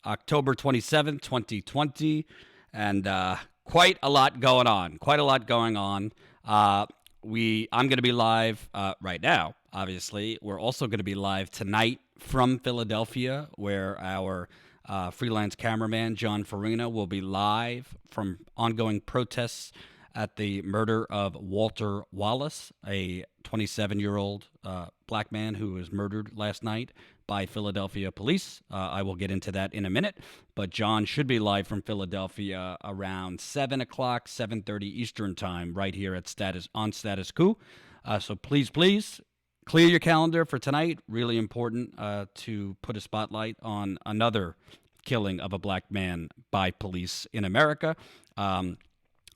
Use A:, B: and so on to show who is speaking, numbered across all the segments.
A: October 27th, 2020, and quite a lot going on. I'm going to be live right now, obviously. We're also going to be live tonight from Philadelphia, where our freelance cameraman, John Farina, will be live from ongoing protests at the murder of Walter Wallace, a 27-year-old black man who was murdered last night by Philadelphia police. I will get into that in a minute, but John should be live from Philadelphia around 7 o'clock, 7:30 Eastern time, right here at Status Coup. So please clear your calendar for tonight. Really important to put a spotlight on another killing of a black man by police in America.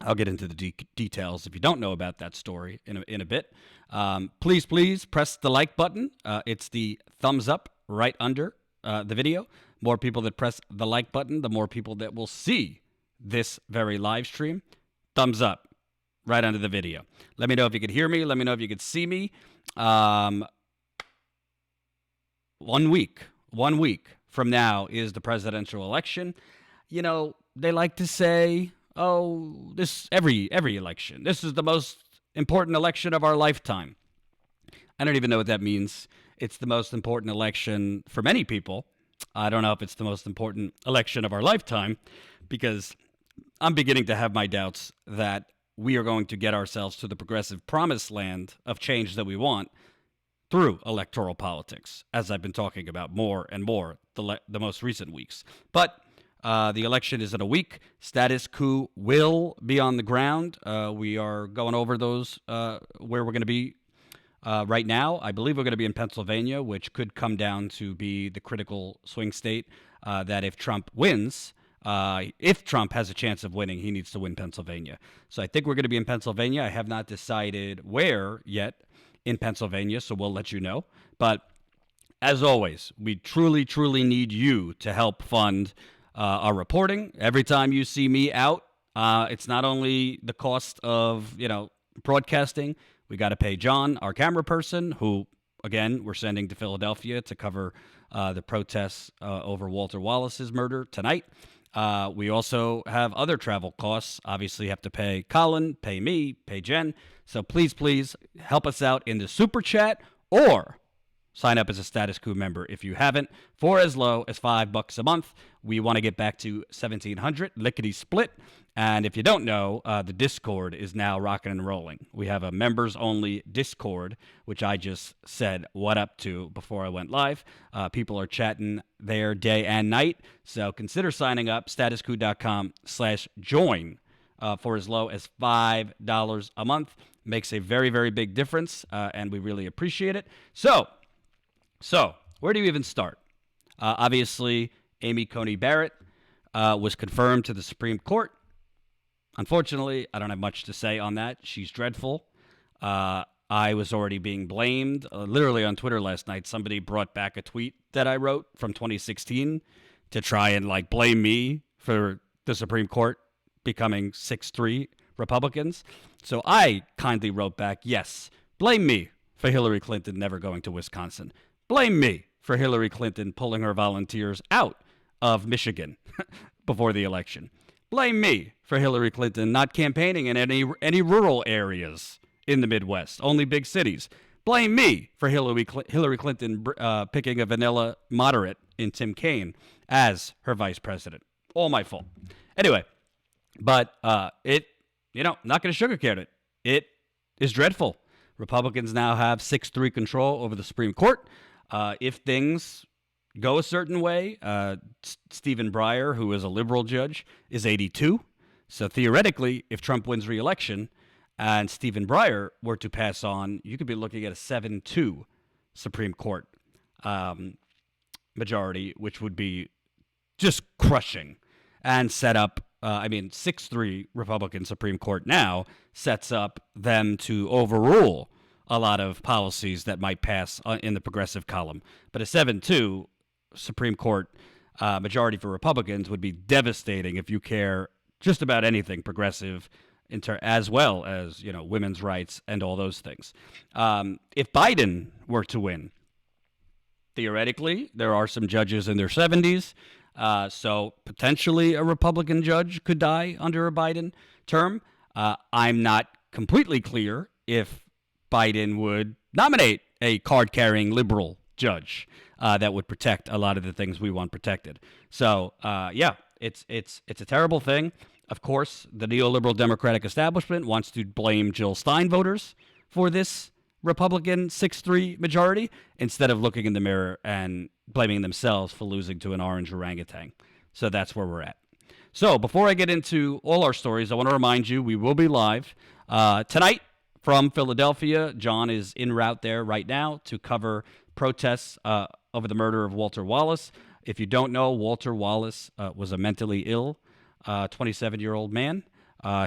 A: I'll get into the details if you don't know about that story in a bit. Please press the like button. It's the thumbs up right under the video. More people that press the like button, the more people that will see this very live stream. Thumbs up right under the video. Let me know if you could hear me. Let me know if you could see me. 1 week from now is the presidential election. You know, they like to say, oh, this every election. This is the most important election of our lifetime. I don't even know what that means. It's the most important election for many people. I don't know if it's the most important election of our lifetime, because I'm beginning to have my doubts that we are going to get ourselves to the progressive promised land of change that we want through electoral politics, as I've been talking about more and more the most recent weeks. But the election is in a week. Status Coup will be on the ground. We are going over those where we're going to be right now. I believe we're going to be in Pennsylvania, which could come down to be the critical swing state that if Trump wins, if Trump has a chance of winning, he needs to win Pennsylvania. So I think we're going to be in Pennsylvania. I have not decided where yet in Pennsylvania, so we'll let you know. But as always, we truly need you to help fund our reporting. Every time you see me out, it's not only the cost of, broadcasting. We got to pay John, our camera person, who, again, we're sending to Philadelphia to cover the protests over Walter Wallace's murder tonight. We also have other travel costs. Obviously, have to pay Colin, pay me, pay Jen. So please help us out in the super chat, or sign up as a Status Coup member if you haven't, for as low as $5 a month. We want to get back to 1,700, lickety split. And if you don't know, the Discord is now rocking and rolling. We have a members-only Discord, which I just said what up to before I went live. People are chatting there day and night. So consider signing up, statuscoup.com/join for as low as $5 a month. Makes a very big difference, and we really appreciate it. So where do you even start? Obviously, Amy Coney Barrett was confirmed to the Supreme Court. Unfortunately, I don't have much to say on that. She's dreadful. I was already being blamed. Literally on Twitter last night, somebody brought back a tweet that I wrote from 2016 to try and blame me for the Supreme Court becoming 6-3 Republicans. So I kindly wrote back, yes, blame me for Hillary Clinton never going to Wisconsin. Blame me for Hillary Clinton pulling her volunteers out of Michigan before the election. Blame me for Hillary Clinton not campaigning in any rural areas in the Midwest, only big cities. Blame me for Hillary Clinton picking a vanilla moderate in Tim Kaine as her vice president. All my fault. Anyway, but not going to sugarcoat it. It is dreadful. Republicans now have 6-3 control over the Supreme Court. If things go a certain way, Stephen Breyer, who is a liberal judge, is 82. So theoretically, if Trump wins re-election and Stephen Breyer were to pass on, you could be looking at a 7-2 Supreme Court majority, which would be just crushing and set up, 6-3 Republican Supreme Court now sets up them to overrule a lot of policies that might pass in the progressive column. But a 7-2 Supreme Court majority for Republicans would be devastating if you care just about anything progressive, as well as women's rights and all those things. If Biden were to win, theoretically, there are some judges in their 70s. So potentially a Republican judge could die under a Biden term. I'm not completely clear if Biden would nominate a card-carrying liberal judge that would protect a lot of the things we want protected. So, yeah, it's a terrible thing. Of course, the neoliberal Democratic establishment wants to blame Jill Stein voters for this Republican 6-3 majority instead of looking in the mirror and blaming themselves for losing to an orange orangutan. So that's where we're at. So before I get into all our stories, I want to remind you we will be live tonight from Philadelphia. John is en route there right now to cover protests over the murder of Walter Wallace. If you don't know, Walter Wallace was a mentally ill 27-year-old man.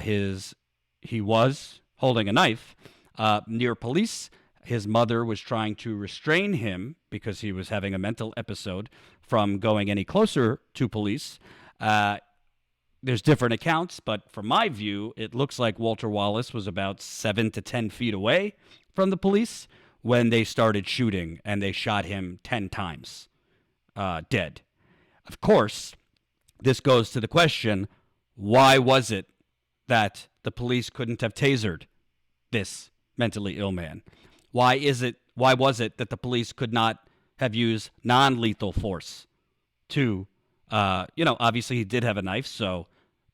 A: He was holding a knife near police. His mother was trying to restrain him because he was having a mental episode from going any closer to police. There's different accounts, but from my view, it looks like Walter Wallace was about 7 to 10 feet away from the police when they started shooting, and they shot him 10 times, dead. Of course, this goes to the question, why was it that the police couldn't have tasered this mentally ill man? Why was it that the police could not have used non-lethal force to, obviously he did have a knife, so,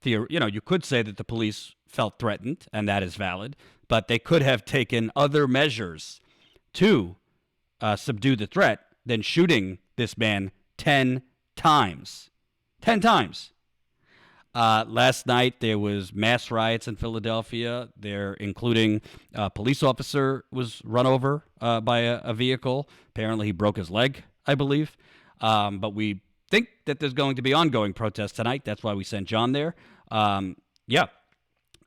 A: you could say that the police felt threatened, and that is valid, but they could have taken other measures to subdue the threat than shooting this man 10 times. 10 times. Last night, there was mass riots in Philadelphia. There, including a police officer was run over by a vehicle. Apparently, he broke his leg, I believe. But we think that there's going to be ongoing protests tonight. That's why we sent John there.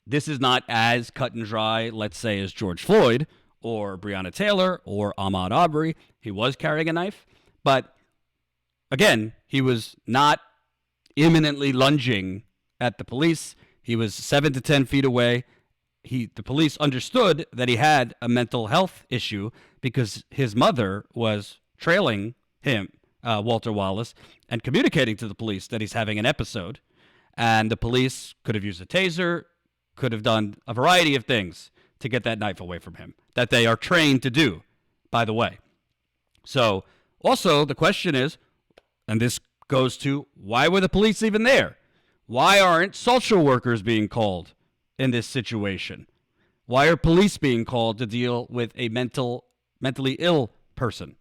A: This is not as cut and dry, let's say, as George Floyd or Breonna Taylor or Ahmaud Arbery. He was carrying a knife. But, again, he was not imminently lunging at the police. He was 7 to 10 feet away. The police understood that he had a mental health issue because his mother was trailing him, Walter Wallace, and communicating to the police that he's having an episode. And the police could have used a taser, could have done a variety of things to get that knife away from him, that they are trained to do, by the way. So, also, the question is, and this goes to, why were the police even there? Why aren't social workers being called in this situation? Why are police being called to deal with a mentally ill person?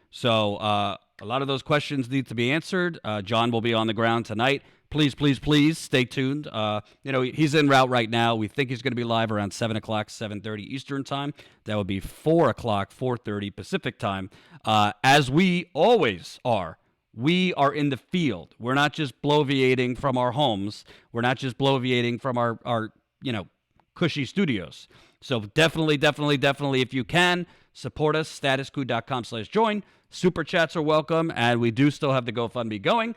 A: So a lot of those questions need to be answered. John will be on the ground tonight. Please, please, please stay tuned. He's en route right now. We think he's going to be live around 7 o'clock, 7:30 Eastern time. That would be 4 o'clock, 4:30 Pacific time, as we always are. We are in the field. We're not just bloviating from our homes. We're not just bloviating from our cushy studios. So definitely, if you can, support us, statuscoup.com/join. Super chats are welcome, and we do still have the GoFundMe going.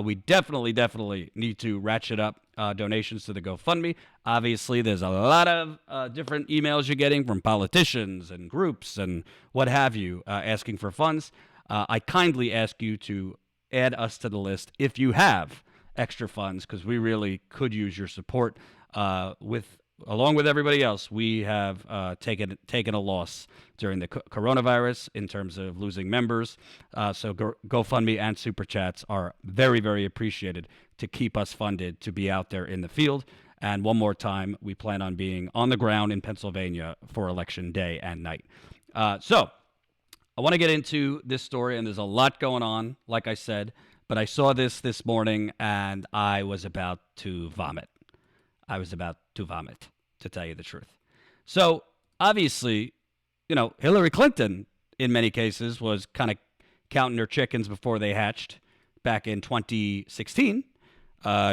A: We definitely need to ratchet up donations to the GoFundMe. Obviously, there's a lot of different emails you're getting from politicians and groups and what have you asking for funds. I kindly ask you to add us to the list if you have extra funds, because we really could use your support. Along with everybody else, we have taken a loss during the coronavirus in terms of losing members. So GoFundMe and Super Chats are very, very appreciated to keep us funded to be out there in the field. And one more time, we plan on being on the ground in Pennsylvania for election day and night. So I want to get into this story, and there's a lot going on, like I said, but I saw this morning, and I was about to vomit. To tell you the truth. So, obviously, Hillary Clinton, in many cases, was kind of counting her chickens before they hatched back in 2016.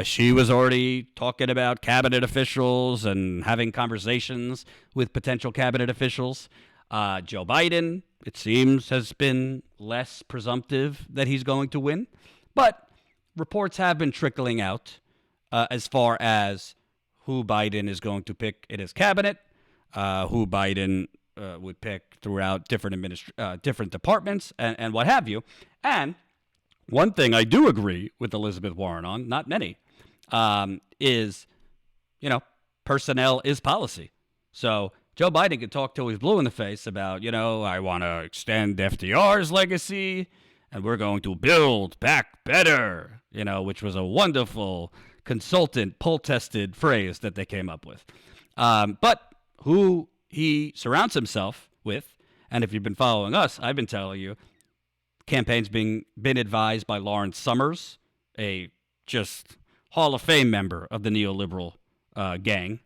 A: She was already talking about cabinet officials and having conversations with potential cabinet officials. Joe Biden, it seems, has been less presumptive that he's going to win. But reports have been trickling out as far as who Biden is going to pick in his cabinet, who Biden would pick throughout different departments and what have you. And One thing I do agree with Elizabeth Warren on, not many, is, personnel is policy. So Joe Biden could talk till he's blue in the face about, I want to extend FDR's legacy and we're going to build back better, which was a wonderful consultant pull-tested phrase that they came up with. But who he surrounds himself with, and if you've been following us, I've been telling you, campaign's been advised by Lawrence Summers, a just Hall of Fame member of the neoliberal gang.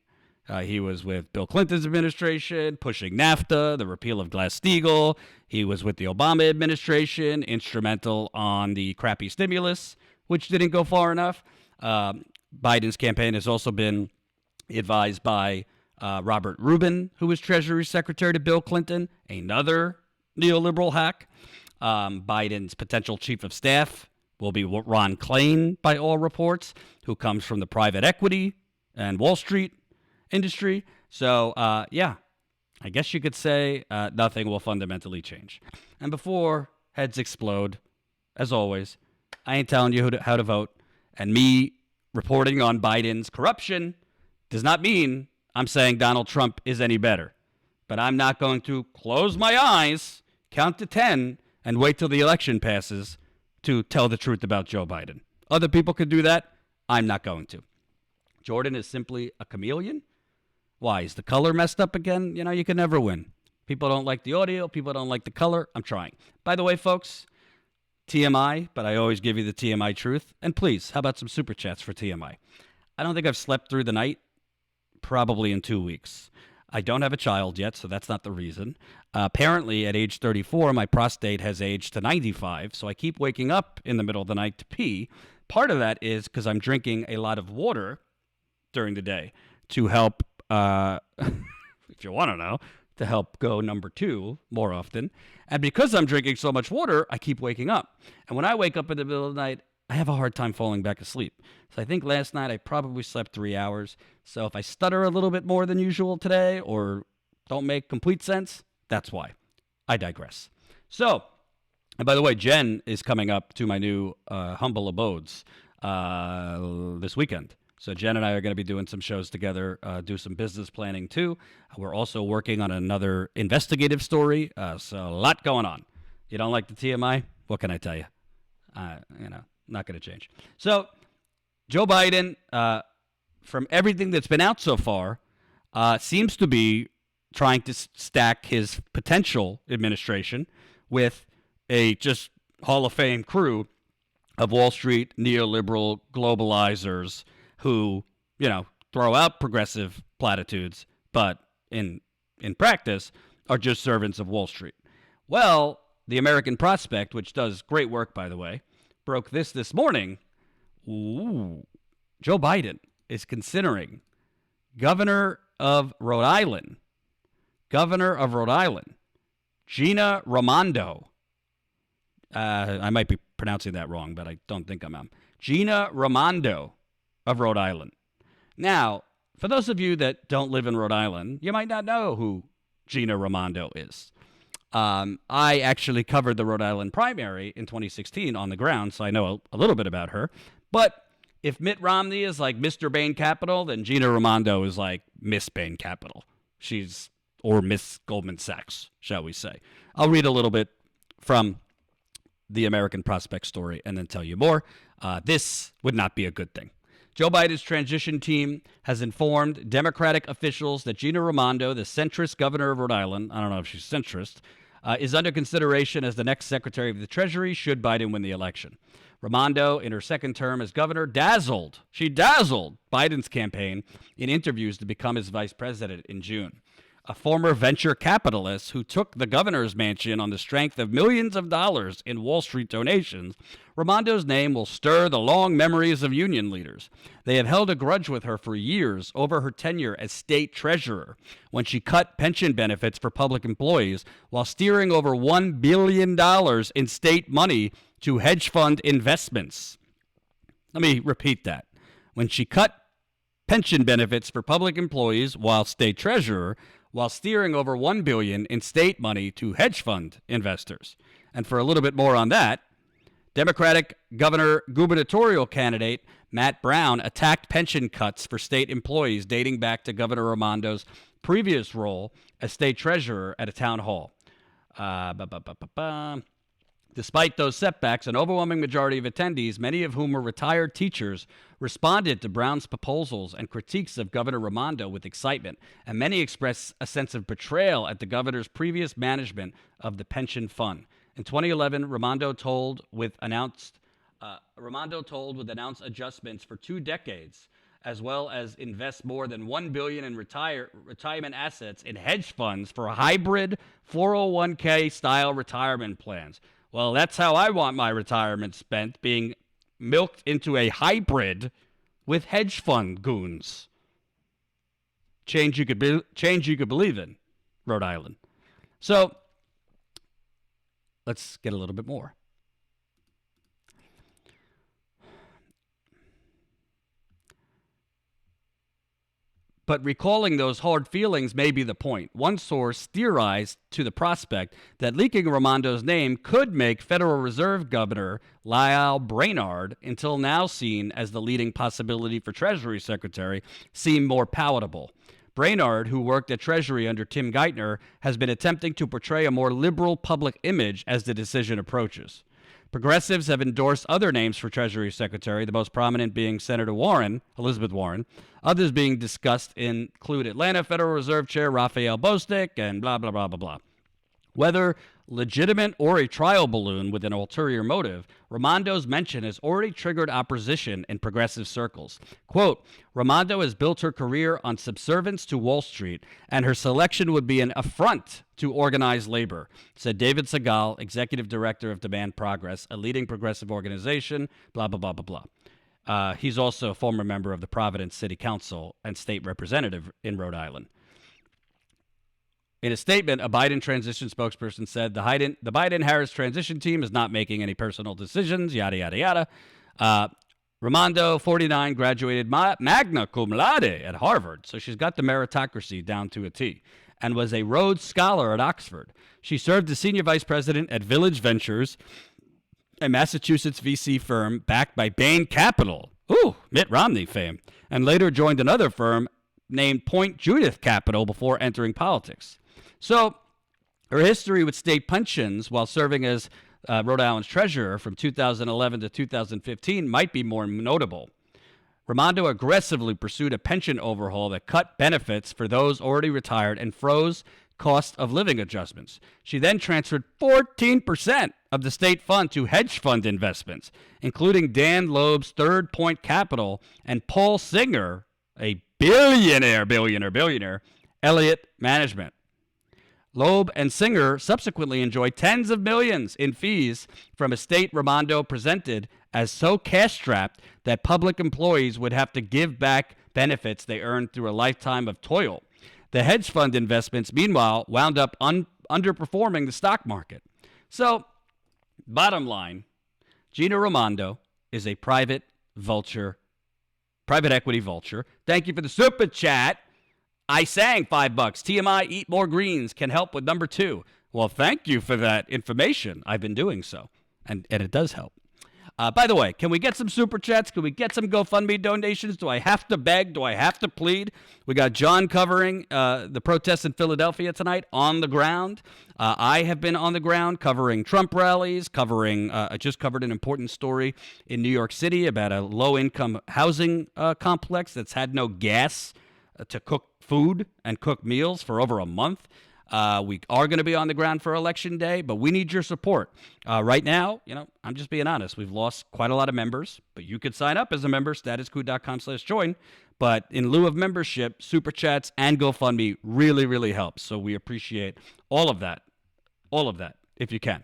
A: He was with Bill Clinton's administration, pushing NAFTA, the repeal of Glass-Steagall. He was with the Obama administration, instrumental on the crappy stimulus, which didn't go far enough. Biden's campaign has also been advised by Robert Rubin, who was Treasury Secretary to Bill Clinton, another neoliberal hack. Biden's potential chief of staff will be Ron Klain, by all reports, who comes from the private equity and Wall Street industry. So, I guess you could say nothing will fundamentally change. And before heads explode, as always, I ain't telling you how to vote. And me reporting on Biden's corruption does not mean I'm saying Donald Trump is any better. But I'm not going to close my eyes, count to 10, and wait till the election passes to tell the truth about Joe Biden. Other people could do that. I'm not going to. Jordan is simply a chameleon. Why? Is the color messed up again? You can never win. People don't like the audio. People don't like the color. I'm trying. By the way, folks, TMI, but I always give you the TMI truth. And please, how about some super chats for TMI? I don't think I've slept through the night probably in 2 weeks. I don't have a child yet, so that's not the reason. Apparently, at age 34, my prostate has aged to 95, so I keep waking up in the middle of the night to pee. Part of that is because I'm drinking a lot of water during the day to help, if you want to know, to help go number 2 more often. And because I'm drinking so much water, I keep waking up. And when I wake up in the middle of the night, I have a hard time falling back asleep. So I think last night I probably slept 3 hours. So if I stutter a little bit more than usual today or don't make complete sense, that's why. I digress. So, and by the way, Jen is coming up to my new humble abodes this weekend. So Jen and I are going to be doing some shows together, do some business planning too. We're also working on another investigative story. So a lot going on. You don't like the TMI? What can I tell you? Not going to change. So Joe Biden, from everything that's been out so far, seems to be trying to stack his potential administration with a just Hall of Fame crew of Wall Street neoliberal globalizers who, throw out progressive platitudes, but in practice are just servants of Wall Street. Well, the American Prospect, which does great work, by the way, broke this morning. Ooh, Joe Biden is considering Governor of Rhode Island, Gina Raimondo. I might be pronouncing that wrong, but I don't think I'm. Gina Raimondo of Rhode Island. Now, for those of you that don't live in Rhode Island, you might not know who Gina Raimondo is. I actually covered the Rhode Island primary in 2016 on the ground, so I know a little bit about her. But if Mitt Romney is like Mr. Bain Capital, then Gina Raimondo is like Miss Bain Capital. Or Miss Goldman Sachs, shall we say. I'll read a little bit from the American Prospect story and then tell you more. This would not be a good thing. Joe Biden's transition team has informed Democratic officials that Gina Raimondo, the centrist governor of Rhode Island, I don't know if she's centrist, is under consideration as the next Secretary of the Treasury should Biden win the election. Raimondo, in her second term as governor, dazzled Biden's campaign in interviews to become his vice president in June. A former venture capitalist who took the governor's mansion on the strength of millions of dollars in Wall Street donations, Raimondo's name will stir the long memories of union leaders. They have held a grudge with her for years over her tenure as state treasurer, when she cut pension benefits for public employees while steering over $1 billion in state money to hedge fund investments. Let me repeat that. When she cut pension benefits for public employees while state treasurer, while steering over $1 billion in state money to hedge fund investors. And for a little bit more on that, Democratic gubernatorial candidate Matt Brown attacked pension cuts for state employees dating back to Governor Raimondo's previous role as state treasurer at a town hall. Despite those setbacks, an overwhelming majority of attendees, many of whom were retired teachers, responded to Brown's proposals and critiques of Governor Raimondo with excitement, and many expressed a sense of betrayal at the governor's previous management of the pension fund. In 2011, Raimondo told with announced adjustments for 2 decades, as well as invest more than $1 billion in retirement assets in hedge funds for hybrid 401k style retirement plans. Well, that's how I want my retirement spent, being milked into a hybrid with hedge fund goons. Change you could believe in, Rhode Island. So let's get a little bit more. But recalling those hard feelings may be the point. One source theorized to the prospect that leaking Raimondo's name could make Federal Reserve Governor Lael Brainard, until now seen as the leading possibility for Treasury Secretary, seem more palatable. Brainard, who worked at Treasury under Tim Geithner, has been attempting to portray a more liberal public image as the decision approaches. Progressives have endorsed other names for Treasury Secretary, the most prominent being Senator Warren, Elizabeth Warren. Others being discussed include Atlanta Federal Reserve Chair Raphael Bostic and blah, blah, blah, blah, blah. Whether legitimate or a trial balloon with an ulterior motive, Raimondo's mention has already triggered opposition in progressive circles. Quote, Raimondo has built her career on subservience to Wall Street, and her selection would be an affront to organized labor, said David Segal, executive director of Demand Progress, a leading progressive organization, blah, blah, blah, blah, blah. He's also a former member of the Providence City Council and state representative in Rhode Island. In a statement, a Biden transition spokesperson said the Biden-Harris transition team is not making any personal decisions, yada, yada, yada. Raimondo, 49, graduated magna cum laude at Harvard, so she's got the meritocracy down to a T, and was a Rhodes Scholar at Oxford. She served as senior vice president at Village Ventures, a Massachusetts VC firm backed by Bain Capital, Mitt Romney fame, and later joined another firm named Point Judith Capital before entering politics. So her history with state pensions while serving as Rhode Island's treasurer from 2011 to 2015 might be more notable. Raimondo aggressively pursued a pension overhaul that cut benefits for those already retired and froze cost of living adjustments. She then transferred 14% of the state fund to hedge fund investments, including Dan Loeb's Third Point Capital and Paul Singer, a billionaire, Elliott Management. Loeb and Singer subsequently enjoyed tens of millions in fees from a state Raimondo presented as so cash-strapped that public employees would have to give back benefits they earned through a lifetime of toil. The hedge fund investments, meanwhile, wound up underperforming the stock market. So, bottom line, Gina Raimondo is a private equity vulture. Thank you for the super chat. I sang $5. TMI, eat more greens, can help with number 2. Well, thank you for that information. I've been doing so, and it does help. By the way, can we get some super chats? Can we get some GoFundMe donations? Do I have to beg? Do I have to plead? We got John covering the protests in Philadelphia tonight on the ground. I have been on the ground covering Trump rallies, I just covered an important story in New York City about a low-income housing complex that's had no gas to cook food and cook meals for over a month. We are going to be on the ground for Election Day, but we need your support. Right now, I'm just being honest. We've lost quite a lot of members, but you could sign up as a member, statuscoup.com/join. But in lieu of membership, Super Chats and GoFundMe really, really helps. So we appreciate all of that, if you can.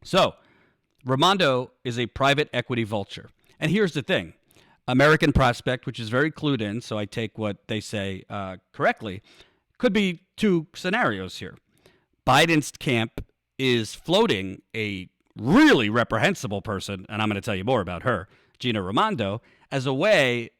A: So Raimondo is a private equity vulture. And here's the thing. American Prospect, which is very clued in, so I take what they say correctly, could be 2 scenarios here. Biden's camp is floating a really reprehensible person, and I'm going to tell you more about her, Gina Raimondo, as a way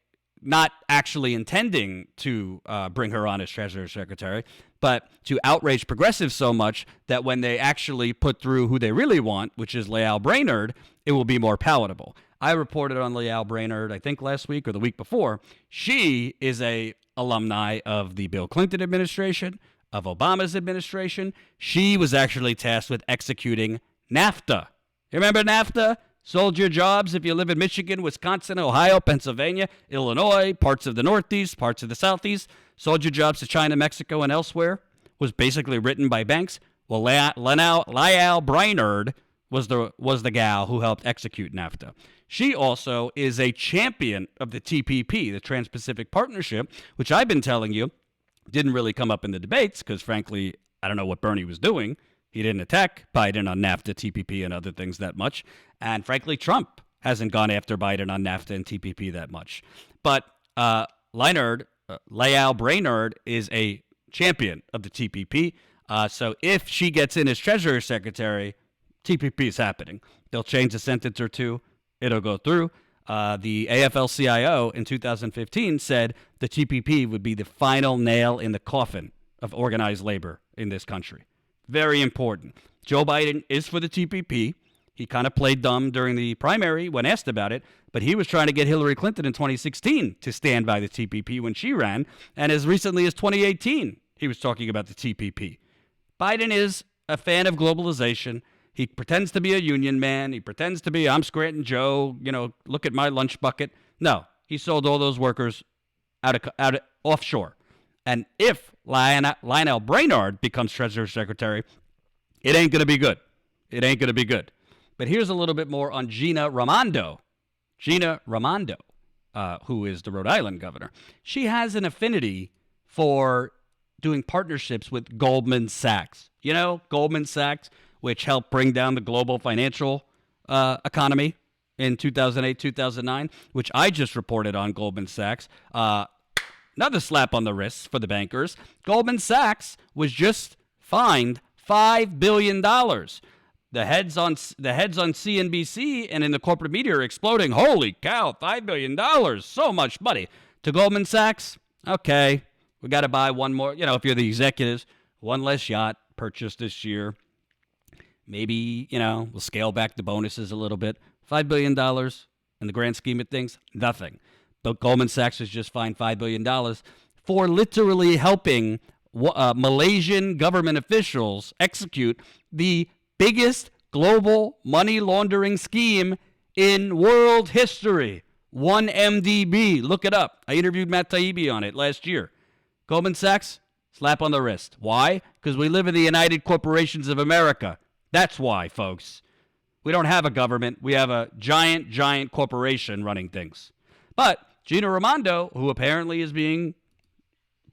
A: not actually intending to bring her on as Treasury Secretary, but to outrage progressives so much that when they actually put through who they really want, which is Lael Brainerd, it will be more palatable. I reported on Lael Brainerd, I think last week or the week before. She is a alumni of the Bill Clinton administration, of Obama's administration. She was actually tasked with executing NAFTA. You remember NAFTA? Sold your jobs if you live in Michigan, Wisconsin, Ohio, Pennsylvania, Illinois, parts of the Northeast, parts of the Southeast. Sold your jobs to China, Mexico, and elsewhere. Was basically written by banks. Well, Lael Brainerd was the gal who helped execute NAFTA. She also is a champion of the TPP, the Trans-Pacific Partnership, which I've been telling you didn't really come up in the debates because, frankly, I don't know what Bernie was doing. He didn't attack Biden on NAFTA, TPP, and other things that much. And frankly, Trump hasn't gone after Biden on NAFTA and TPP that much. But Lael Brainerd is a champion of the TPP. So if she gets in as Treasury Secretary, TPP is happening. They'll change a sentence or two. It'll go through. The AFL-CIO in 2015 said the TPP would be the final nail in the coffin of organized labor in this country. Very important. Joe Biden is for the TPP. He kind of played dumb during the primary when asked about it, but he was trying to get Hillary Clinton in 2016 to stand by the TPP when she ran, and as recently as 2018, he was talking about the TPP. Biden is a fan of globalization. He pretends to be a union man. He pretends to be, I'm Scranton Joe, look at my lunch bucket. No, he sold all those workers out of offshore. And if Lael Brainerd becomes Treasury Secretary, it ain't going to be good. It ain't going to be good. But here's a little bit more on Gina Raimondo. Gina Raimondo, who is the Rhode Island governor. She has an affinity for doing partnerships with Goldman Sachs. Goldman Sachs, which helped bring down the global financial economy in 2008, 2009, which I just reported on Goldman Sachs. Another slap on the wrist for the bankers. Goldman Sachs was just fined $5 billion. The heads on CNBC and in the corporate media are exploding. Holy cow, $5 billion, so much money. To Goldman Sachs, okay, we got to buy one more. If you're the executives, one less yacht purchased this year. Maybe, we'll scale back the bonuses a little bit. $5 billion in the grand scheme of things, nothing. But Goldman Sachs has just fined $5 billion for literally helping Malaysian government officials execute the biggest global money laundering scheme in world history. 1MDB. Look it up. I interviewed Matt Taibbi on it last year. Goldman Sachs, slap on the wrist. Why? Because we live in the United Corporations of America. That's why, folks. We don't have a government. We have a giant, giant corporation running things. But Gina Raimondo, who apparently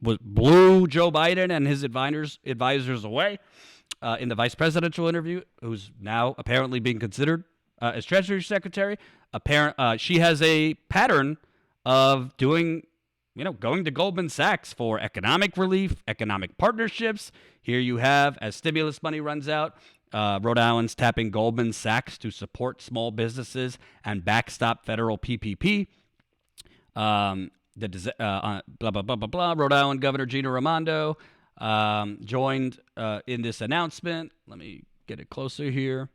A: blew Joe Biden and his advisors away in the vice presidential interview, who's now apparently being considered as Treasury Secretary. She has a pattern of going to Goldman Sachs for economic relief, economic partnerships. Here you have, as stimulus money runs out, Rhode Island's tapping Goldman Sachs to support small businesses and backstop federal PPP. Blah, blah, blah, blah, blah. Rhode Island Governor Gina Raimondo joined in this announcement. Let me get it closer here.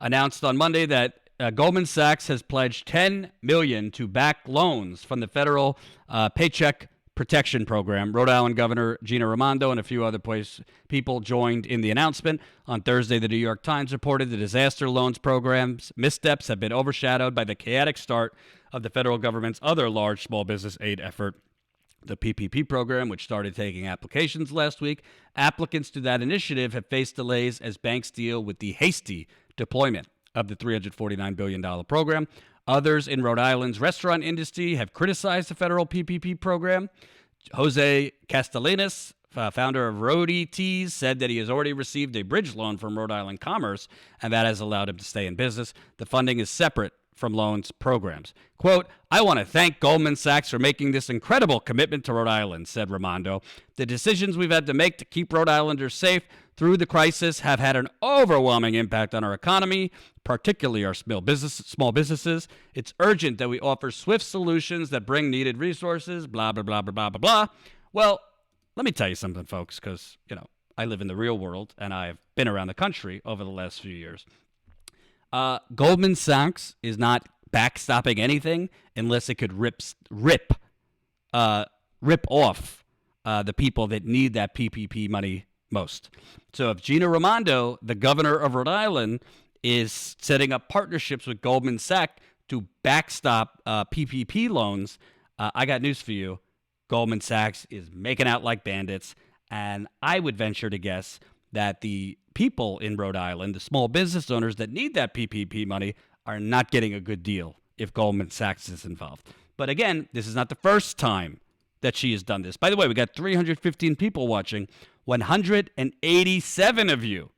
A: Announced on Monday that Goldman Sachs has pledged $10 million to back loans from the federal Paycheck Protection Program. Rhode Island Governor Gina Raimondo and a few other people joined in the announcement. On Thursday, the New York Times reported the disaster loans program's missteps have been overshadowed by the chaotic start of the federal government's other large small business aid effort, the PPP program, which started taking applications last week. Applicants to that initiative have faced delays as banks deal with the hasty deployment of the $349 billion program. Others in Rhode Island's restaurant industry have criticized the federal PPP program. Jose Castellanos, founder of Rhody Teas, said that he has already received a bridge loan from Rhode Island Commerce, and that has allowed him to stay in business. The funding is separate from loans programs. Quote, I want to thank Goldman Sachs for making this incredible commitment to Rhode Island, said Raimondo. The decisions we've had to make to keep Rhode Islanders safe through the crisis have had an overwhelming impact on our economy, particularly our small businesses. It's urgent that we offer swift solutions that bring needed resources, blah, blah, blah, blah, blah, blah, blah. Well, let me tell you something, folks, because, I live in the real world, and I've been around the country over the last few years. Goldman Sachs is not backstopping anything unless it could rip off the people that need that PPP money most. So if Gina Raimondo, the governor of Rhode Island, is setting up partnerships with Goldman Sachs to backstop PPP loans, I got news for you. Goldman Sachs is making out like bandits, and I would venture to guess that the people in Rhode Island, the small business owners that need that PPP money, are not getting a good deal if Goldman Sachs is involved. But again, this is not the first time that she has done this. By the way, we got 315 people watching. 187 of you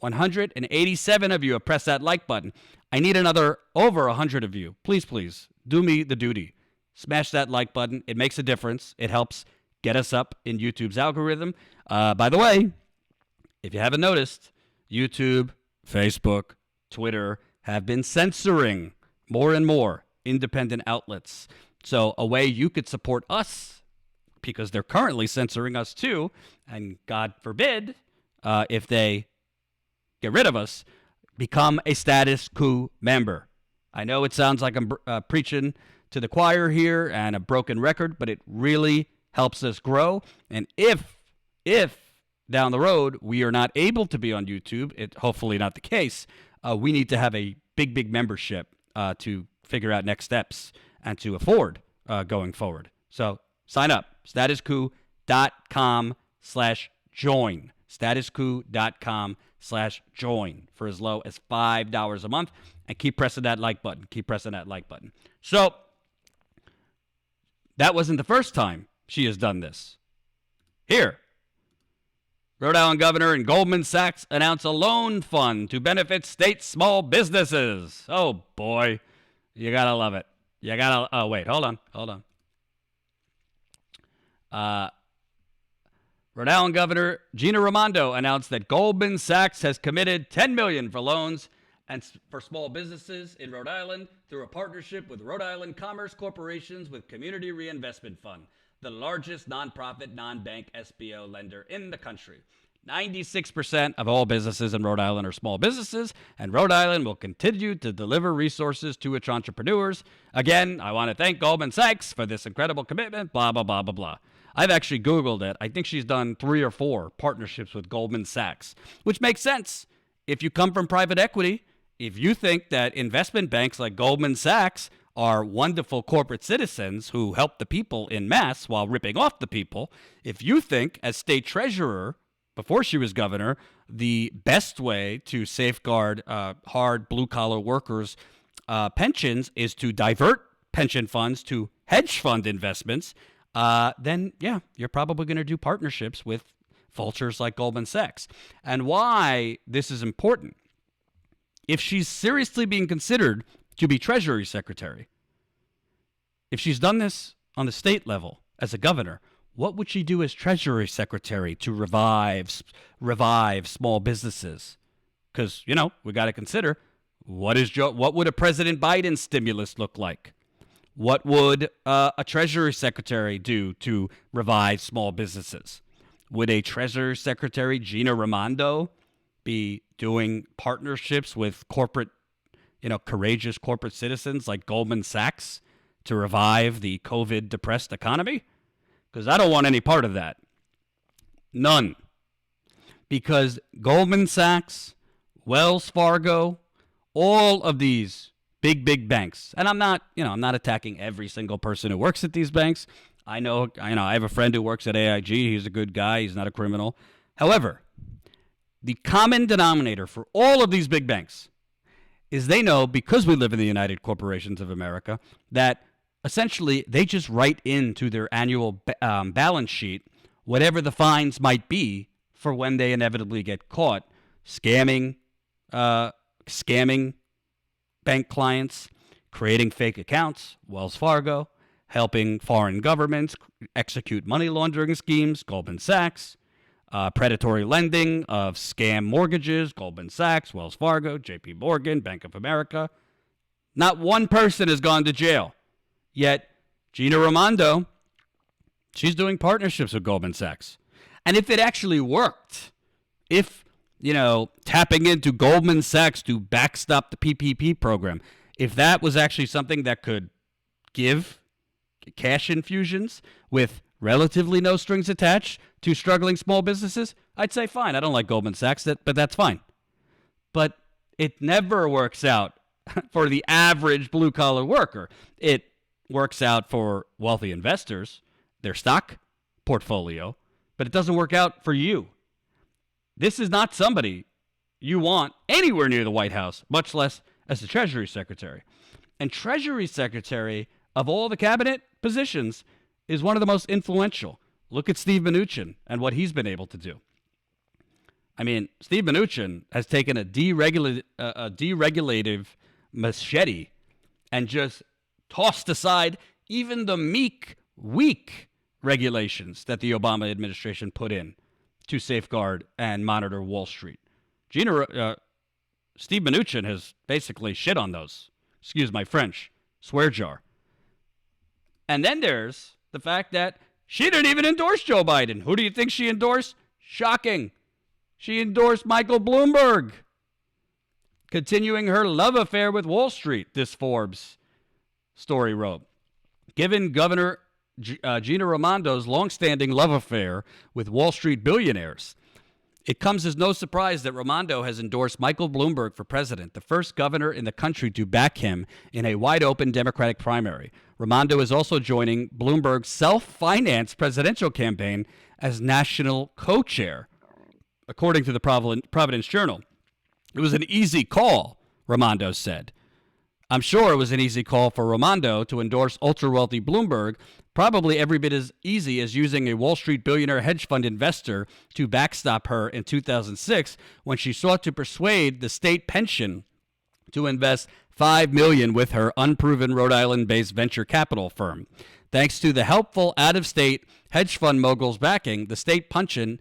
A: have pressed that like button. I need another over 100 of you. Please, do me the duty. Smash that like button. It makes a difference. It helps get us up in YouTube's algorithm. By the way, if you haven't noticed, YouTube, Facebook, Twitter have been censoring more and more independent outlets. So a way you could support us, because they're currently censoring us too, and God forbid, if they get rid of us, become a Status Coup member. I know it sounds like I'm preaching to the choir here and a broken record, but it really helps us grow. And if down the road we are not able to be on YouTube, hopefully not the case, we need to have a big membership to figure out next steps and to afford going forward. So sign up, statuscoup.com/join, statuscoup.com/join for as low as $5 a month, and keep pressing that like button. So that wasn't the first time she has done this. Here, Rhode Island governor and Goldman Sachs announce a loan fund to benefit state small businesses. Oh boy, you gotta love it. Oh wait, hold on. Rhode Island Governor Gina Raimondo announced that Goldman Sachs has committed $10 million for loans and for small businesses in Rhode Island through a partnership with Rhode Island Commerce Corporations with Community Reinvestment Fund, the largest nonprofit, non-bank SBO lender in the country. 96% of all businesses in Rhode Island are small businesses, and Rhode Island will continue to deliver resources to its entrepreneurs. Again, I want to thank Goldman Sachs for this incredible commitment, blah, blah, blah, blah, blah. I've actually Googled it. I think she's done 3 or 4 partnerships with Goldman Sachs, which makes sense. If you come from private equity, if you think that investment banks like Goldman Sachs are wonderful corporate citizens who help the people en masse while ripping off the people, if you think as state treasurer, before she was governor, the best way to safeguard hard blue-collar workers' pensions is to divert pension funds to hedge fund investments, then, yeah, you're probably going to do partnerships with vultures like Goldman Sachs. And why this is important, if she's seriously being considered to be Treasury Secretary, if she's done this on the state level as a governor, what would she do as Treasury Secretary to revive small businesses? Because, we got to consider, what would a President Biden stimulus look like? What would a Treasury Secretary do to revive small businesses? Would a Treasury Secretary, Gina Raimondo, be doing partnerships with courageous corporate citizens like Goldman Sachs to revive the COVID depressed economy? Because I don't want any part of that. None. Because Goldman Sachs, Wells Fargo, all of these big banks, and I'm not attacking every single person who works at these banks. I know I have a friend who works at AIG. He's a good guy. He's not a criminal. However, the common denominator for all of these big banks is they know, because we live in the United Corporations of America, that essentially they just write into their annual balance sheet whatever the fines might be for when they inevitably get caught scamming bank clients, creating fake accounts, Wells Fargo, helping foreign governments execute money laundering schemes, Goldman Sachs, predatory lending, of scam mortgages, Goldman Sachs, Wells Fargo, JP Morgan, Bank of America. Not one person has gone to jail. Yet Gina Raimondo, she's doing partnerships with Goldman Sachs. And if it actually worked, if, tapping into Goldman Sachs to backstop the PPP program, if that was actually something that could give cash infusions with relatively no strings attached to struggling small businesses, I'd say fine. I don't like Goldman Sachs, but that's fine. But it never works out for the average blue-collar worker. It works out for wealthy investors, their stock portfolio, but it doesn't work out for you. This is not somebody you want anywhere near the White House, much less as the Treasury Secretary. And Treasury Secretary, of all the cabinet positions, is one of the most influential. Look at Steve Mnuchin and what he's been able to do. I mean, Steve Mnuchin has taken a deregulative machete and just tossed aside even the meek, weak regulations that the Obama administration put in to safeguard and monitor Wall Street. Steve Mnuchin has basically shit on those. Excuse my French. Swear jar. And then there's the fact that she didn't even endorse Joe Biden. Who do you think she endorsed? Shocking. She endorsed Michael Bloomberg, continuing her love affair with Wall Street, this Forbes story wrote. Given Governor Gina Raimondo's longstanding love affair with Wall Street billionaires, it comes as no surprise that Raimondo has endorsed Michael Bloomberg for president, the first governor in the country to back him in a wide-open Democratic primary. Raimondo is also joining Bloomberg's self-financed presidential campaign as national co-chair, according to the Providence Journal. It was an easy call, Raimondo said. I'm sure it was an easy call for Raimondo to endorse ultra-wealthy Bloomberg, probably every bit as easy as using a Wall Street billionaire hedge fund investor to backstop her in 2006 when she sought to persuade the state pension to invest $5 million with her unproven Rhode Island-based venture capital firm. Thanks to the helpful out-of-state hedge fund mogul's backing, the state pension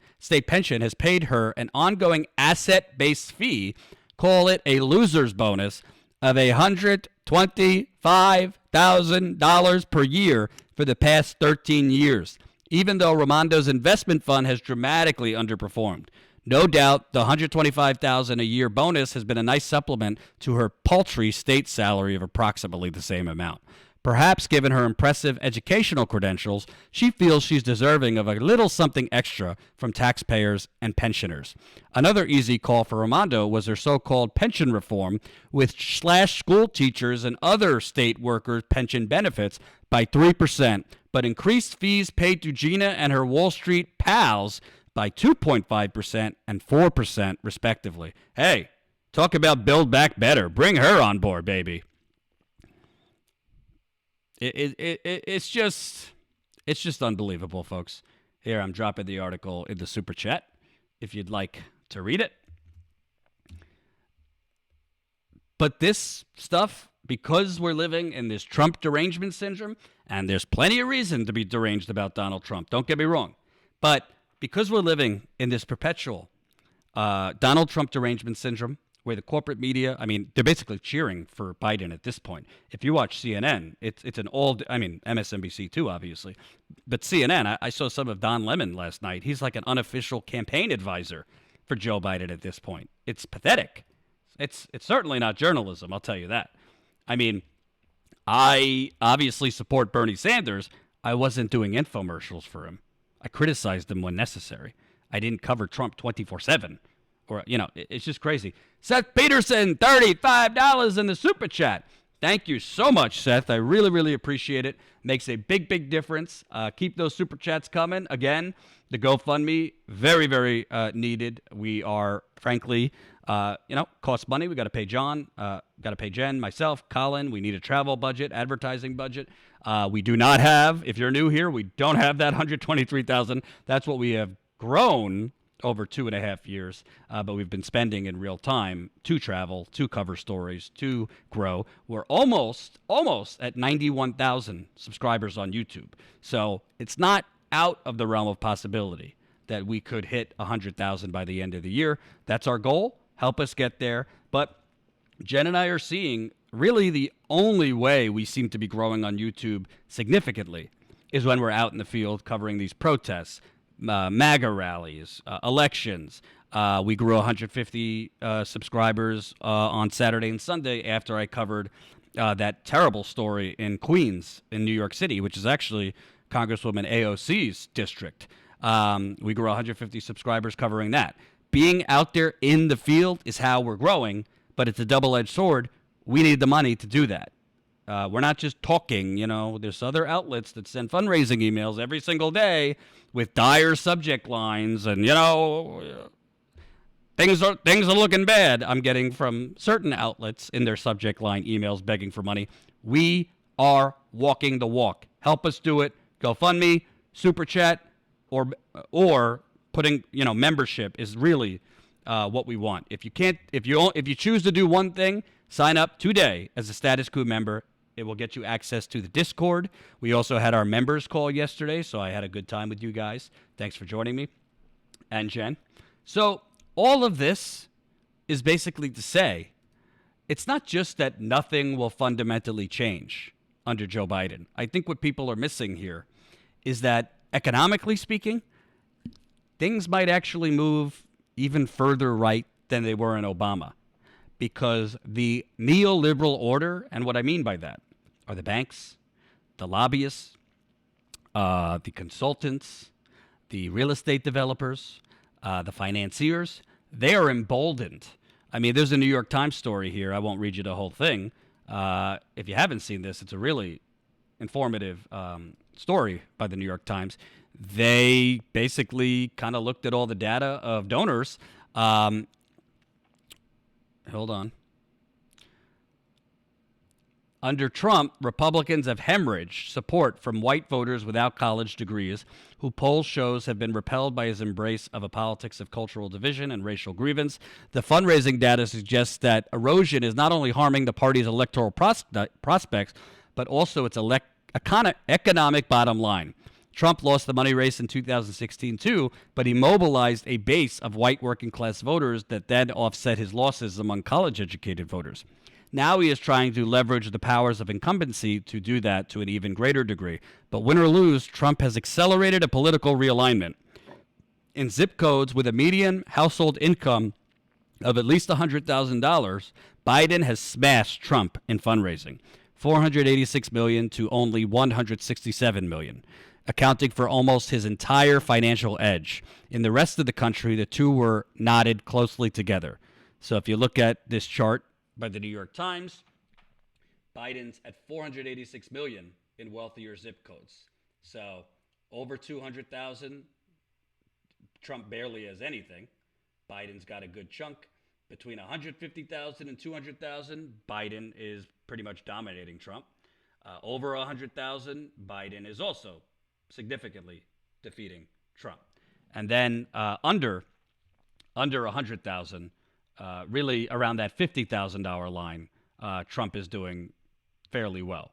A: has paid her an ongoing asset-based fee, call it a loser's bonus, of $125,000 per year for the past 13 years, even though Raimondo's investment fund has dramatically underperformed. No doubt the $125,000 a year bonus has been a nice supplement to her paltry state salary of approximately the same amount. Perhaps given her impressive educational credentials, she feels she's deserving of a little something extra from taxpayers and pensioners. Another easy call for Raimondo was her so-called pension reform, which slashed school teachers and other state workers' pension benefits by 3%, but increased fees paid to Gina and her Wall Street pals by 2.5% and 4%, respectively. Hey, talk about Build Back Better. Bring her on board, baby. It's just unbelievable, folks. Here, I'm dropping the article in the super chat if you'd like to read it. But this stuff, because we're living in this Trump derangement syndrome, and there's plenty of reason to be deranged about Donald Trump, don't get me wrong, but because we're living in this perpetual Donald Trump derangement syndrome, where the corporate media, I mean, they're basically cheering for Biden at this point. If you watch CNN, it's an MSNBC too, obviously. But CNN, I saw some of Don Lemon last night. He's like an unofficial campaign advisor for Joe Biden at this point. It's pathetic. It's certainly not journalism, I'll tell you that. I mean, I obviously support Bernie Sanders. I wasn't doing infomercials for him. I criticized him when necessary. I didn't cover Trump 24/7. Or, it's just crazy. Seth Peterson, $35 in the super chat. Thank you so much, Seth. I really, really appreciate it. Makes a big, big difference. Keep those super chats coming. Again, the GoFundMe, very, very needed. We are, frankly, costs money. We got to pay John, got to pay Jen, myself, Colin. We need a travel budget, advertising budget. We do not have, if you're new here, we don't have that $123,000. That's what we have grown over 2.5 years, but we've been spending in real time to travel, to cover stories, to grow. We're almost at 91,000 subscribers on YouTube. So it's not out of the realm of possibility that we could hit 100,000 by the end of the year. That's our goal. Help us get there. But Jen and I are seeing really the only way we seem to be growing on YouTube significantly is when we're out in the field covering these protests, MAGA rallies, elections. We grew 150 subscribers on Saturday and Sunday after I covered that terrible story in Queens in New York City, which is actually Congresswoman AOC's district. We grew 150 subscribers covering that. Being out there in the field is how we're growing, but it's a double-edged sword. We need the money to do that. We're not just talking, there's other outlets that send fundraising emails every single day with dire subject lines and, things are looking bad. I'm getting from certain outlets in their subject line emails begging for money. We are walking the walk. Help us do it. GoFundMe, Super Chat, or putting, membership is really what we want. If you choose to do one thing, sign up today as a Status Coup member. It will get you access to the Discord. We also had our members call yesterday, so I had a good time with you guys. Thanks for joining me and Jen. So all of this is basically to say it's not just that nothing will fundamentally change under Joe Biden. I think what people are missing here is that economically speaking, things might actually move even further right than they were in Obama, because the neoliberal order, and what I mean by that are the banks, the lobbyists, the consultants, the real estate developers, the financiers. They are emboldened. I mean, there's a New York Times story here. I won't read you the whole thing. If you haven't seen this, it's a really informative story by the New York Times. They basically kind of looked at all the data of donors. Hold on. Under Trump, Republicans have hemorrhaged support from white voters without college degrees, who polls shows have been repelled by his embrace of a politics of cultural division and racial grievance. The fundraising data suggests that erosion is not only harming the party's electoral prospects, but also its economic bottom line. Trump lost the money race in 2016 too, but he mobilized a base of white working-class voters that then offset his losses among college-educated voters. Now he is trying to leverage the powers of incumbency to do that to an even greater degree. But win or lose, Trump has accelerated a political realignment. In zip codes with a median household income of at least $100,000, Biden has smashed Trump in fundraising, $486 million to only $167 million, accounting for almost his entire financial edge. In the rest of the country, the two were knotted closely together. So if you look at this chart by the New York Times, Biden's at 486 million in wealthier zip codes. So over 200,000, Trump barely has anything. Biden's got a good chunk. Between 150,000 and 200,000, Biden is pretty much dominating Trump. Over 100,000, Biden is also significantly defeating Trump. And then under 100,000, really around that $50,000 line, Trump is doing fairly well.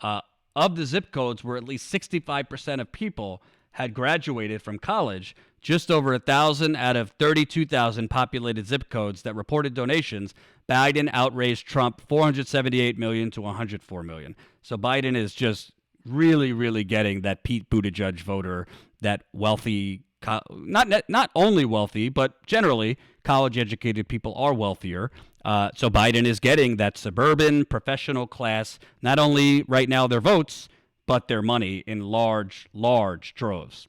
A: Of the zip codes where at least 65% of people had graduated from college, just over 1,000 out of 32,000 populated zip codes that reported donations, Biden outraised Trump $478 million to $104 million. So Biden is just really, really getting that Pete Buttigieg voter, that wealthy, not only wealthy, but generally college-educated people are wealthier. So Biden is getting that suburban professional class, not only right now their votes, but their money in large, large droves.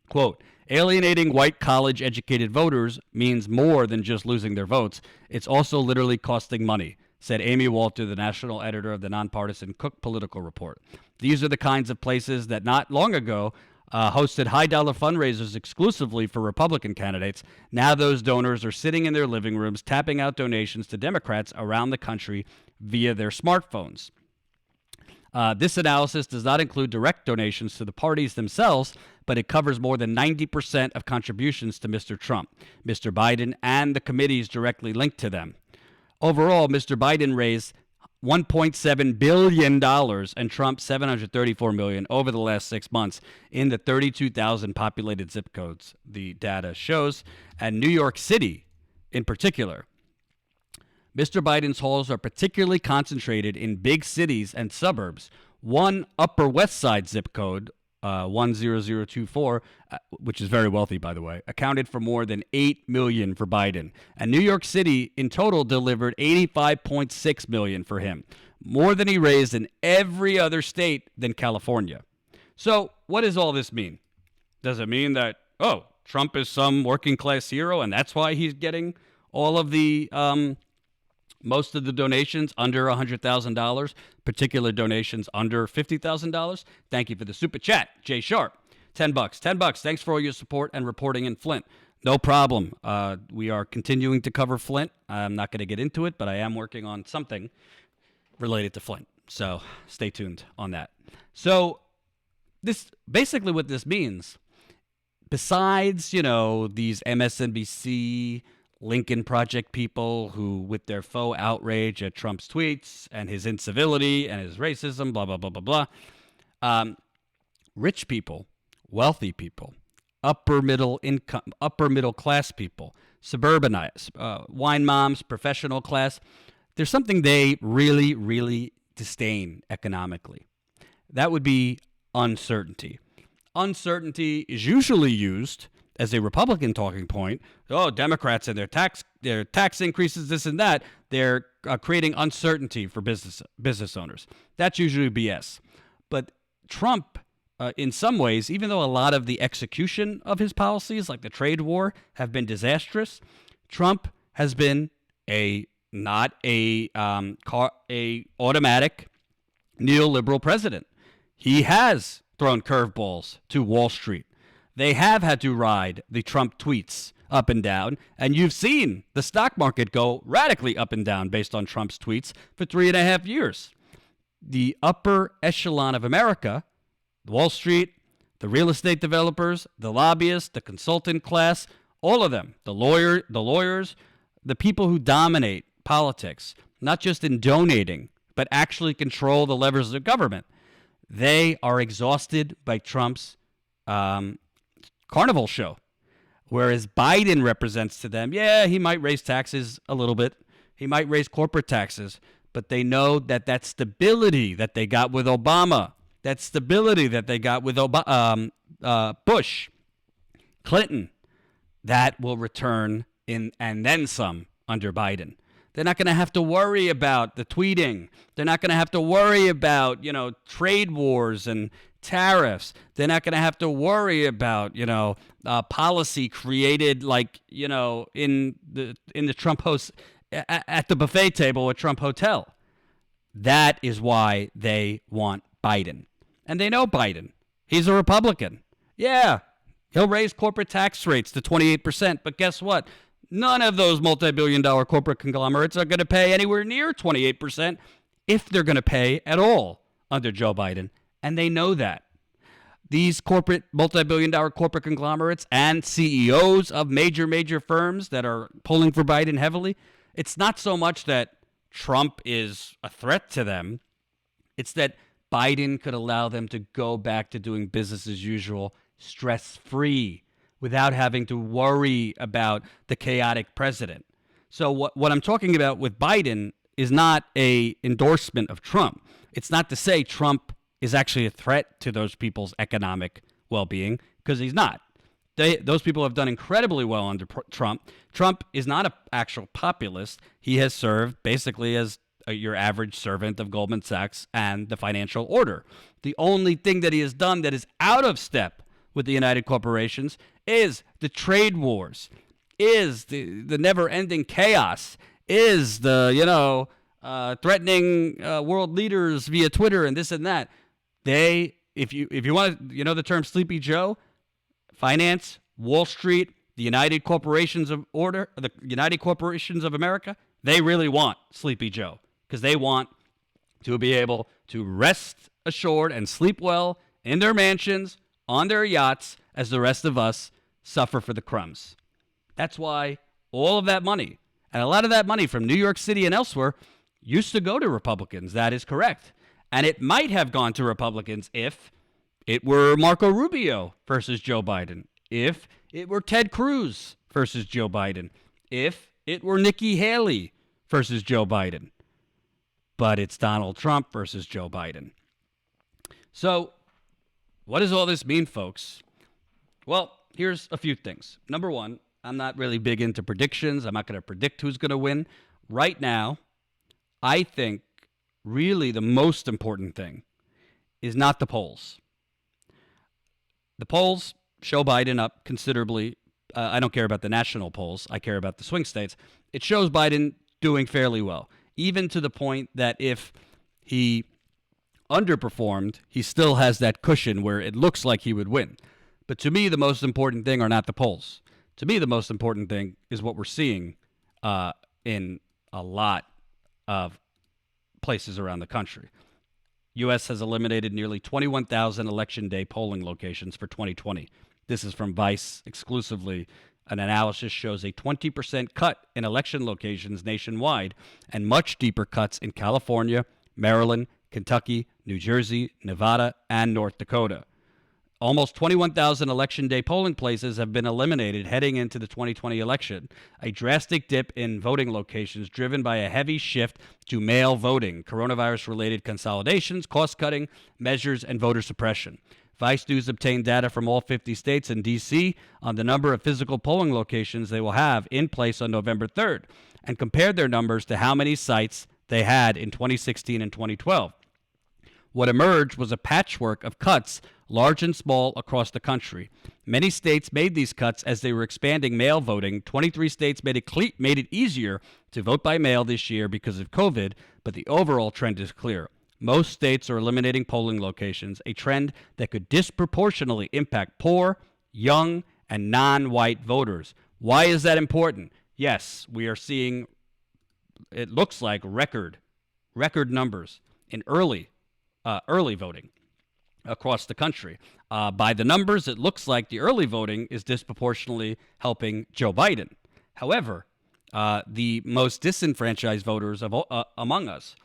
A: Quote, alienating white college-educated voters means more than just losing their votes. It's also literally costing money, said Amy Walter, the national editor of the nonpartisan Cook Political Report. These are the kinds of places that not long ago hosted high-dollar fundraisers exclusively for Republican candidates. Now those donors are sitting in their living rooms tapping out donations to Democrats around the country via their smartphones. This analysis does not include direct donations to the parties themselves, but it covers more than 90% of contributions to Mr. Trump, Mr. Biden, and the committees directly linked to them. Overall, Mr. Biden raised $1.7 billion and Trump $734 million over the last 6 months in the 32,000 populated zip codes, the data shows. And New York City in particular. Mr. Biden's hauls are particularly concentrated in big cities and suburbs. One Upper West Side zip code, 10024, which is very wealthy, by the way, accounted for more than $8 million for Biden. And New York City in total delivered $85.6 million for him, more than he raised in every other state than California. So what does all this mean? Does it mean that, Trump is some working class hero and that's why he's getting all of the most of the donations under $100,000, particular donations under $50,000? Thank you for the super chat, Jay Sharp. $10. Thanks for all your support and reporting in Flint. No problem. We are continuing to cover Flint. I'm not going to get into it, but I am working on something related to Flint. So stay tuned on that. So this basically what this means, besides, these MSNBC Lincoln Project people who, with their faux outrage at Trump's tweets and his incivility and his racism, blah, blah, blah, blah, blah. Rich people, wealthy people, upper middle class people, suburbanized, wine moms, professional class. There's something they really, really disdain economically. That would be uncertainty. Uncertainty is usually used as a Republican talking point. Democrats and their tax increases, this and that, they're creating uncertainty for business owners. That's usually BS. But Trump, in some ways, even though a lot of the execution of his policies, like the trade war, have been disastrous, Trump has been not a automatic neoliberal president. He has thrown curveballs to Wall Street. They have had to ride the Trump tweets up and down, and you've seen the stock market go radically up and down based on Trump's tweets for 3.5 years. The upper echelon of America, Wall Street, the real estate developers, the lobbyists, the consultant class, all of them, the lawyers, the people who dominate politics, not just in donating, but actually control the levers of government, they are exhausted by Trump's carnival show. Whereas Biden represents to them, he might raise taxes a little bit. He might raise corporate taxes, but they know that stability that they got with Obama, that stability that they got with Bush, Clinton, that will return and then some under Biden. They're not going to have to worry about the tweeting. They're not going to have to worry about, trade wars and tariffs. They're not going to have to worry about, policy created in the Trump host at the buffet table at Trump Hotel. That is why they want Biden. And they know Biden. He's a Republican. Yeah, he'll raise corporate tax rates to 28%. But guess what? None of those multi-billion-dollar corporate conglomerates are going to pay anywhere near 28% if they're going to pay at all under Joe Biden. And they know that. These corporate, multi-billion-dollar corporate conglomerates and CEOs of major firms that are pulling for Biden heavily, it's not so much that Trump is a threat to them. It's that Biden could allow them to go back to doing business as usual, stress-free, without having to worry about the chaotic president. So what I'm talking about with Biden is not a endorsement of Trump. It's not to say Trump is actually a threat to those people's economic well-being, because he's not. Those people have done incredibly well under Trump. Trump is not an actual populist. He has served basically as your average servant of Goldman Sachs and the financial order. The only thing that he has done that is out of step with the United Corporations is the trade wars, is the never-ending chaos, is the, threatening world leaders via Twitter and this and that. If you want to, the term Sleepy Joe, finance, Wall Street, the United Corporations of Order, the United Corporations of America, they really want Sleepy Joe because they want to be able to rest assured and sleep well in their mansions, on their yachts, as the rest of us suffer for the crumbs. That's why all of that money, and a lot of that money from New York City and elsewhere, used to go to Republicans. That is correct. And it might have gone to Republicans if it were Marco Rubio versus Joe Biden, if it were Ted Cruz versus Joe Biden, if it were Nikki Haley versus Joe Biden. But it's Donald Trump versus Joe Biden. So what does all this mean, folks? Well, here's a few things. Number one, I'm not really big into predictions. I'm not going to predict who's going to win. Right now, I think really the most important thing is not the polls. The polls show Biden up considerably. I don't care about the national polls. I care about the swing states. It shows Biden doing fairly well, even to the point that if he underperformed, he still has that cushion where it looks like he would win. But to me, the most important thing are not the polls. To me, the most important thing is what we're seeing in a lot of places around the country. U.S. has eliminated nearly 21,000 Election Day polling locations for 2020. This is from Vice exclusively. An analysis shows a 20% cut in election locations nationwide and much deeper cuts in California, Maryland, Kentucky, New Jersey, Nevada, and North Dakota. Almost 21,000 Election Day polling places have been eliminated heading into the 2020 election, a drastic dip in voting locations driven by a heavy shift to mail voting, coronavirus-related consolidations, cost-cutting measures, and voter suppression. Vice News obtained data from all 50 states and D.C. on the number of physical polling locations they will have in place on November 3rd and compared their numbers to how many sites they had in 2016 and 2012. What emerged was a patchwork of cuts, large and small, across the country. Many states made these cuts as they were expanding mail voting. 23 states made it easier to vote by mail this year because of COVID, but the overall trend is clear. Most states are eliminating polling locations, a trend that could disproportionately impact poor, young, and non-white voters. Why is that important? Yes, we are seeing, it looks like, record numbers in early voting across the country. By the numbers, it looks like the early voting is disproportionately helping Joe Biden. However, the most disenfranchised voters among us,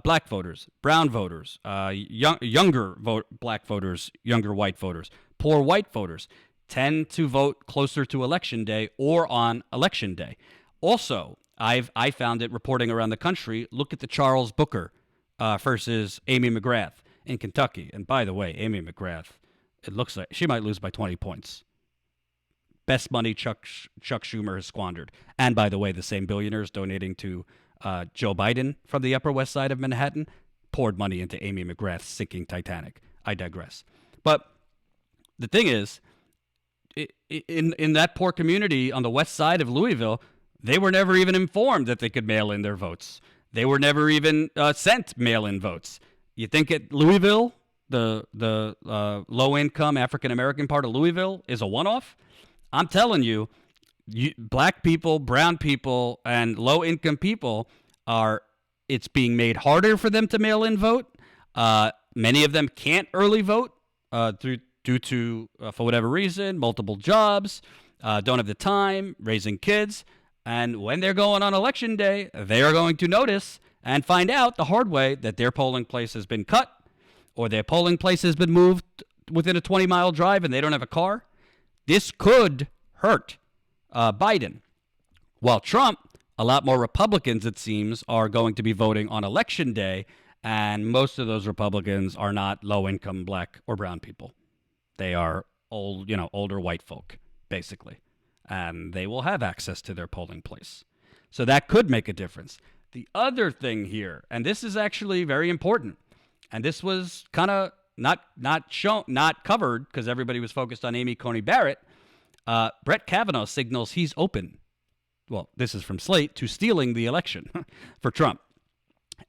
A: black voters, brown voters, younger black voters, younger white voters, poor white voters, tend to vote closer to Election Day or on Election Day. Also, I found it reporting around the country. Look at the Charles Booker versus Amy McGrath in Kentucky. And by the way, Amy McGrath, it looks like she might lose by 20 points. Best money Chuck Schumer has squandered. And by the way, the same billionaires donating to Joe Biden from the Upper West Side of Manhattan poured money into Amy McGrath's sinking Titanic. I digress. But the thing is, in that poor community on the west side of Louisville, they were never even informed that they could mail in their votes. They were never even sent mail-in votes. You think at Louisville, the low-income African-American part of Louisville is a one-off? I'm telling you, black people, brown people, and low-income people it's being made harder for them to mail-in vote. Many of them can't early vote due to, for whatever reason, multiple jobs, don't have the time, raising kids. And when they're going on Election Day, they are going to notice and find out the hard way that their polling place has been cut or their polling place has been moved within a 20-mile drive and they don't have a car. This could hurt Biden. While Trump, a lot more Republicans, it seems, are going to be voting on Election Day, and most of those Republicans are not low-income black or brown people. They are older white folk, basically. And they will have access to their polling place. So that could make a difference. The other thing here, and this is actually very important, and this was kind of not covered because everybody was focused on Amy Coney Barrett. Brett Kavanaugh signals he's open. Well, this is from Slate, to stealing the election for Trump.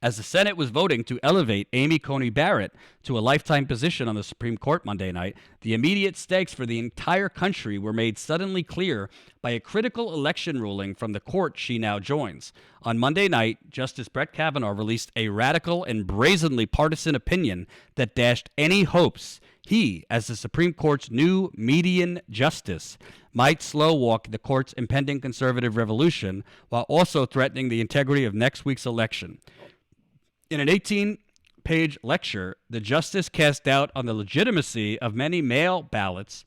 A: As the Senate was voting to elevate Amy Coney Barrett to a lifetime position on the Supreme Court Monday night, the immediate stakes for the entire country were made suddenly clear by a critical election ruling from the court she now joins. On Monday night, Justice Brett Kavanaugh released a radical and brazenly partisan opinion that dashed any hopes he, as the Supreme Court's new median justice, might slow walk the court's impending conservative revolution while also threatening the integrity of next week's election. In an 18-page lecture, the justice cast doubt on the legitimacy of many mail ballots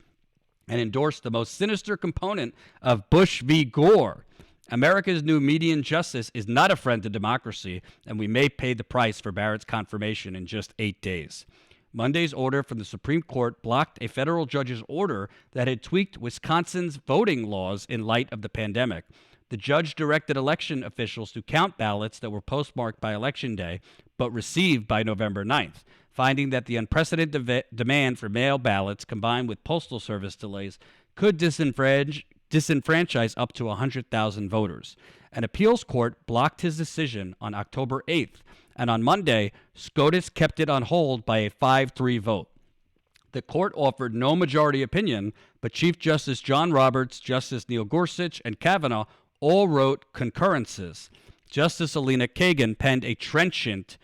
A: and endorsed the most sinister component of Bush v. Gore. America's new median justice is not a friend to democracy, and we may pay the price for Barrett's confirmation in just 8 days. Monday's order from the Supreme Court blocked a federal judge's order that had tweaked Wisconsin's voting laws in light of the pandemic. The judge directed election officials to count ballots that were postmarked by Election Day but received by November 9th, finding that the unprecedented demand for mail ballots combined with Postal Service delays could disenfranchise up to 100,000 voters. An appeals court blocked his decision on October 8th, and on Monday, SCOTUS kept it on hold by a 5-3 vote. The court offered no majority opinion, but Chief Justice John Roberts, Justice Neil Gorsuch, and Kavanaugh all wrote concurrences. Justice Alina Kagan penned a trenchant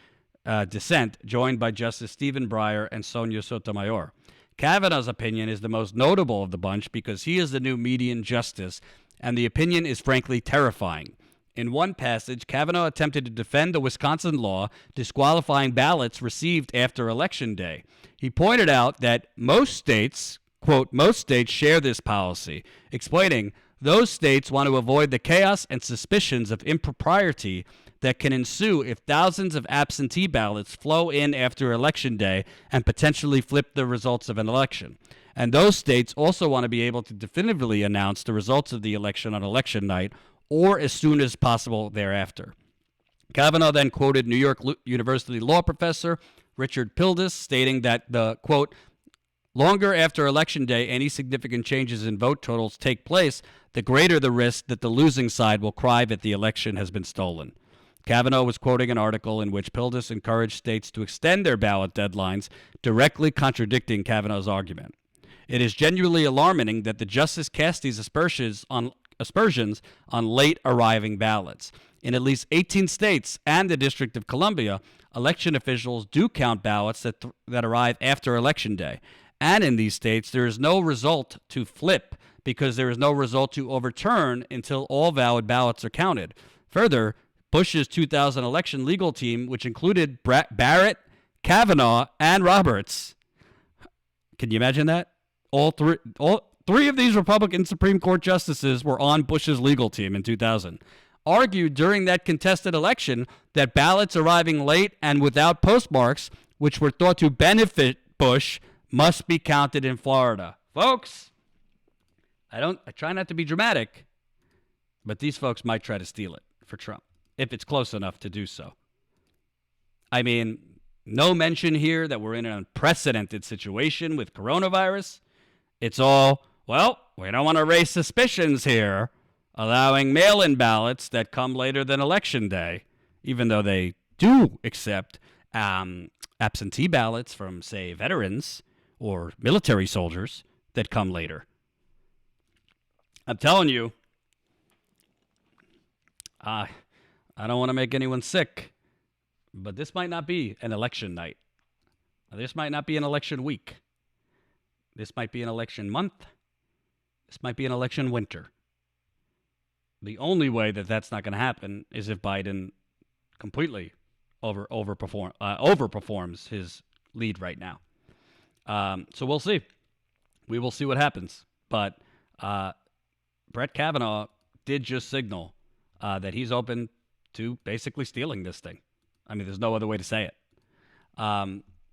A: dissent, joined by Justice Stephen Breyer and Sonia Sotomayor. Kavanaugh's opinion is the most notable of the bunch because he is the new median justice, and the opinion is frankly terrifying. In one passage, Kavanaugh attempted to defend the Wisconsin law disqualifying ballots received after Election Day. He pointed out that most states, quote, most states share this policy, explaining those states want to avoid the chaos and suspicions of impropriety that can ensue if thousands of absentee ballots flow in after Election Day and potentially flip the results of an election. And those states also want to be able to definitively announce the results of the election on election night or as soon as possible thereafter. Kavanaugh then quoted New York University law professor Richard Pildes, stating that the, quote, longer after Election Day any significant changes in vote totals take place, the greater the risk that the losing side will cry that the election has been stolen. Kavanaugh was quoting an article in which Pildes encouraged states to extend their ballot deadlines, directly contradicting Kavanaugh's argument. It is genuinely alarming that the justice cast these aspersions on late arriving ballots. In at least 18 states and the District of Columbia, election officials do count ballots that arrive after Election Day. And in these states, there is no result to flip because there is no result to overturn until all valid ballots are counted. Further, Bush's 2000 election legal team, which included Barrett, Kavanaugh, and Roberts. Can you imagine that? All three of these Republican Supreme Court justices were on Bush's legal team in 2000. Argued during that contested election that ballots arriving late and without postmarks, which were thought to benefit Bush, must be counted in Florida. Folks, I try not to be dramatic, but these folks might try to steal it for Trump, if it's close enough to do so. I mean, no mention here that we're in an unprecedented situation with coronavirus. It's all, well, we don't want to raise suspicions here, allowing mail-in ballots that come later than Election Day, even though they do accept absentee ballots from, say, veterans or military soldiers that come later. I'm telling you, I don't want to make anyone sick, but this might not be an election night. This might not be an election week. This might be an election month. This might be an election winter. The only way that that's not going to happen is if Biden completely overperforms his lead right now. So we'll see. We will see what happens. But Brett Kavanaugh did just signal that he's open to basically stealing this thing. I mean, there's no other way to say it.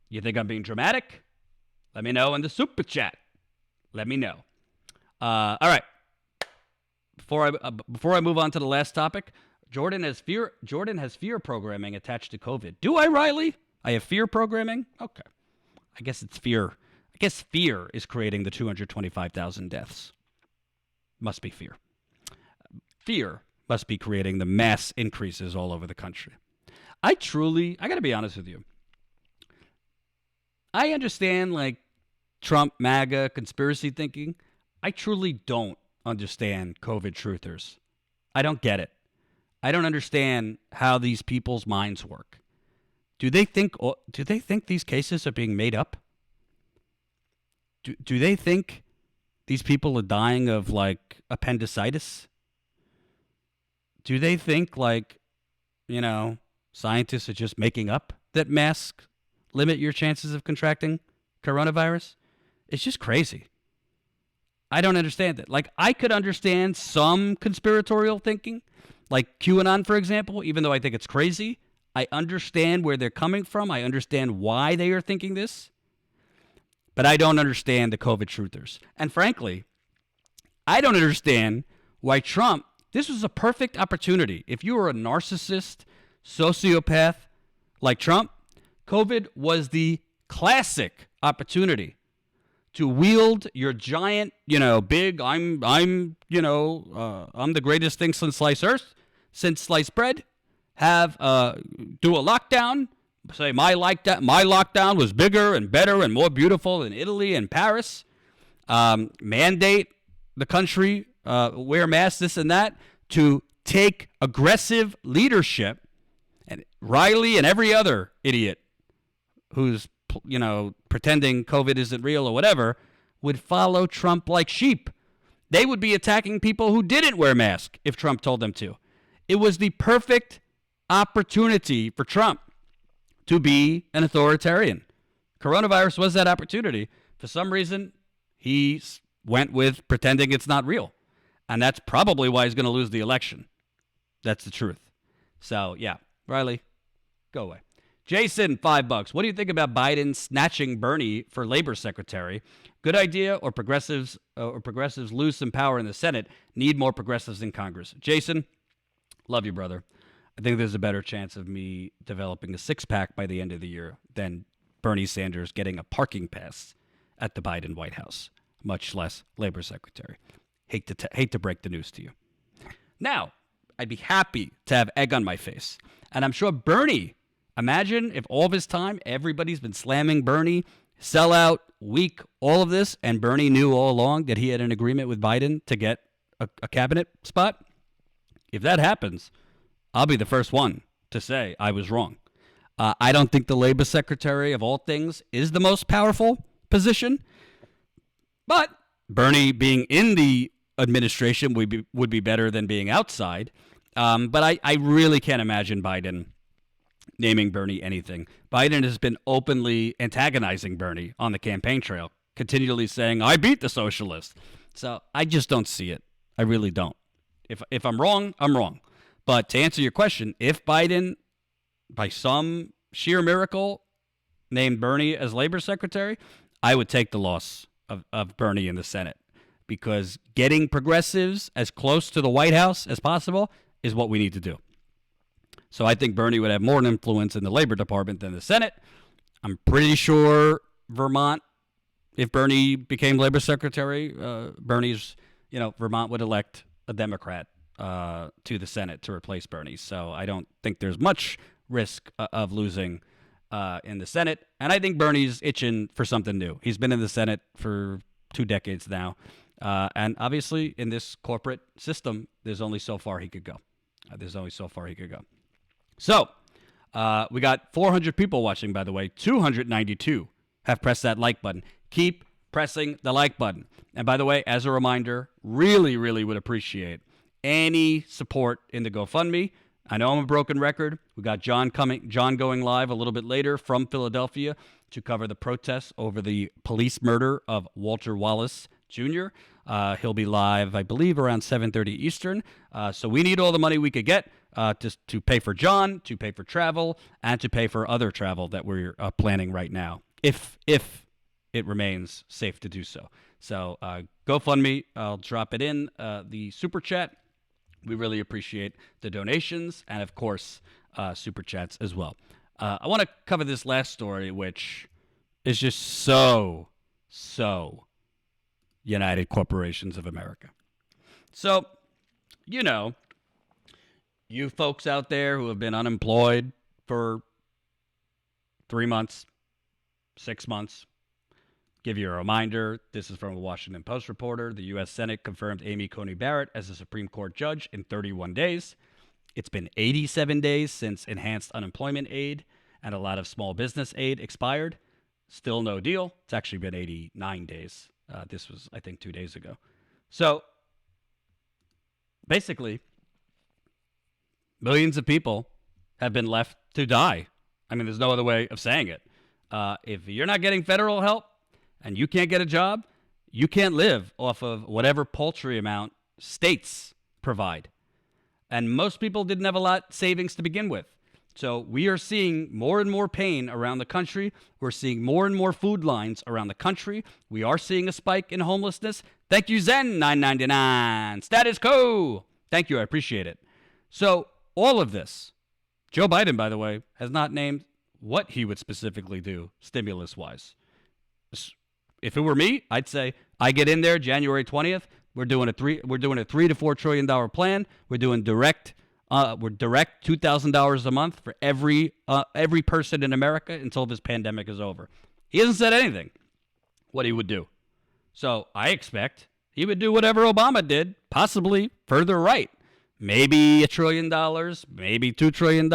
A: You think I'm being dramatic? Let me know in the super chat. Let me know. All right. Before I move on to the last topic, Jordan has fear programming attached to COVID. Do I, Riley? I have fear programming? Okay. I guess it's fear. I guess fear is creating the 225,000 deaths. Must be fear. Fear must be creating the mass increases all over the country. I got to be honest with you. I understand like Trump, MAGA, conspiracy thinking. I truly don't understand COVID truthers. I don't get it. I don't understand how these people's minds work. Do they think these cases are being made up? Do they think these people are dying of like appendicitis? Do they think like, scientists are just making up that masks limit your chances of contracting coronavirus? It's just crazy. I don't understand it. Like, I could understand some conspiratorial thinking, like QAnon, for example, even though I think it's crazy. I understand where they're coming from. I understand why they are thinking this. But I don't understand the COVID truthers. And frankly, I don't understand why Trump, this was a perfect opportunity. If you were a narcissist, sociopath like Trump, COVID was the classic opportunity to wield your giant, big, I'm the greatest thing since sliced bread, have, do a lockdown, say my lockdown was bigger and better and more beautiful than Italy and Paris, mandate the country, wear masks, this and that, to take aggressive leadership. And Riley and every other idiot who's, pretending COVID isn't real or whatever, would follow Trump like sheep. They would be attacking people who didn't wear masks if Trump told them to. It was the perfect opportunity for Trump to be an authoritarian. Coronavirus was that opportunity. For some reason, he went with pretending it's not real. And that's probably why he's going to lose the election. That's the truth. So, yeah, Riley, go away. Jason, $5. What do you think about Biden snatching Bernie for labor secretary? Good idea, or progressives lose some power in the Senate, need more progressives in Congress? Jason, love you, brother. I think there's a better chance of me developing a six-pack by the end of the year than Bernie Sanders getting a parking pass at the Biden White House, much less labor secretary. Hate to break the news to you. Now, I'd be happy to have egg on my face. And I'm sure Bernie, imagine if all of his time, everybody's been slamming Bernie, sellout, weak, all of this, and Bernie knew all along that he had an agreement with Biden to get a cabinet spot. If that happens, I'll be the first one to say I was wrong. I don't think the labor secretary, of all things, is the most powerful position. But Bernie being in the administration would be better than being outside. But I really can't imagine Biden naming Bernie anything. Biden has been openly antagonizing Bernie on the campaign trail, continually saying, I beat the socialists. So I just don't see it. I really don't. If I'm wrong, I'm wrong. But to answer your question, if Biden, by some sheer miracle, named Bernie as labor secretary, I would take the loss of Bernie in the Senate, because getting progressives as close to the White House as possible is what we need to do. So I think Bernie would have more influence in the Labor Department than the Senate. I'm pretty sure Vermont, if Bernie became Labor Secretary, Vermont would elect a Democrat to the Senate to replace Bernie. So I don't think there's much risk of losing in the Senate. And I think Bernie's itching for something new. He's been in the Senate for 2 decades now. And obviously, in this corporate system, there's only so far he could go. So, we got 400 people watching, by the way. 292 have pressed that like button. Keep pressing the like button. And by the way, as a reminder, really, really would appreciate any support in the GoFundMe. I know I'm a broken record. We got John going live a little bit later from Philadelphia to cover the protests over the police murder of Walter Wallace Jr. He'll be live, I believe, around 7:30 Eastern. So we need all the money we could get to pay for John, to pay for travel, and to pay for other travel that we're planning right now, if it remains safe to do so. So GoFundMe, I'll drop it in the Super Chat. We really appreciate the donations and, of course, Super Chats as well. I want to cover this last story, which is just so United Corporations of America. So, you folks out there who have been unemployed for 3 months, 6 months. Give you a reminder, this is from a Washington Post reporter. The U.S. Senate confirmed Amy Coney Barrett as a Supreme Court judge in 31 days. It's been 87 days since enhanced unemployment aid and a lot of small business aid expired. Still no deal. It's actually been 89 days. This was, I think, 2 days ago. So basically, millions of people have been left to die. I mean, there's no other way of saying it. If you're not getting federal help and you can't get a job, you can't live off of whatever paltry amount states provide. And most people didn't have a lot savings to begin with. So we are seeing more and more pain around the country. We're seeing more and more food lines around the country. We are seeing a spike in homelessness. Thank you, Zen 999. Status Coup. Thank you. I appreciate it. So all of this, Joe Biden, by the way, has not named what he would specifically do stimulus-wise. If it were me, I'd say I get in there January 20th. We're doing a $3 to $4 trillion plan. We're doing direct $2,000 a month for every person in America until this pandemic is over. He hasn't said anything what he would do. So I expect he would do whatever Obama did, possibly further right. Maybe $1 trillion, maybe $2 trillion.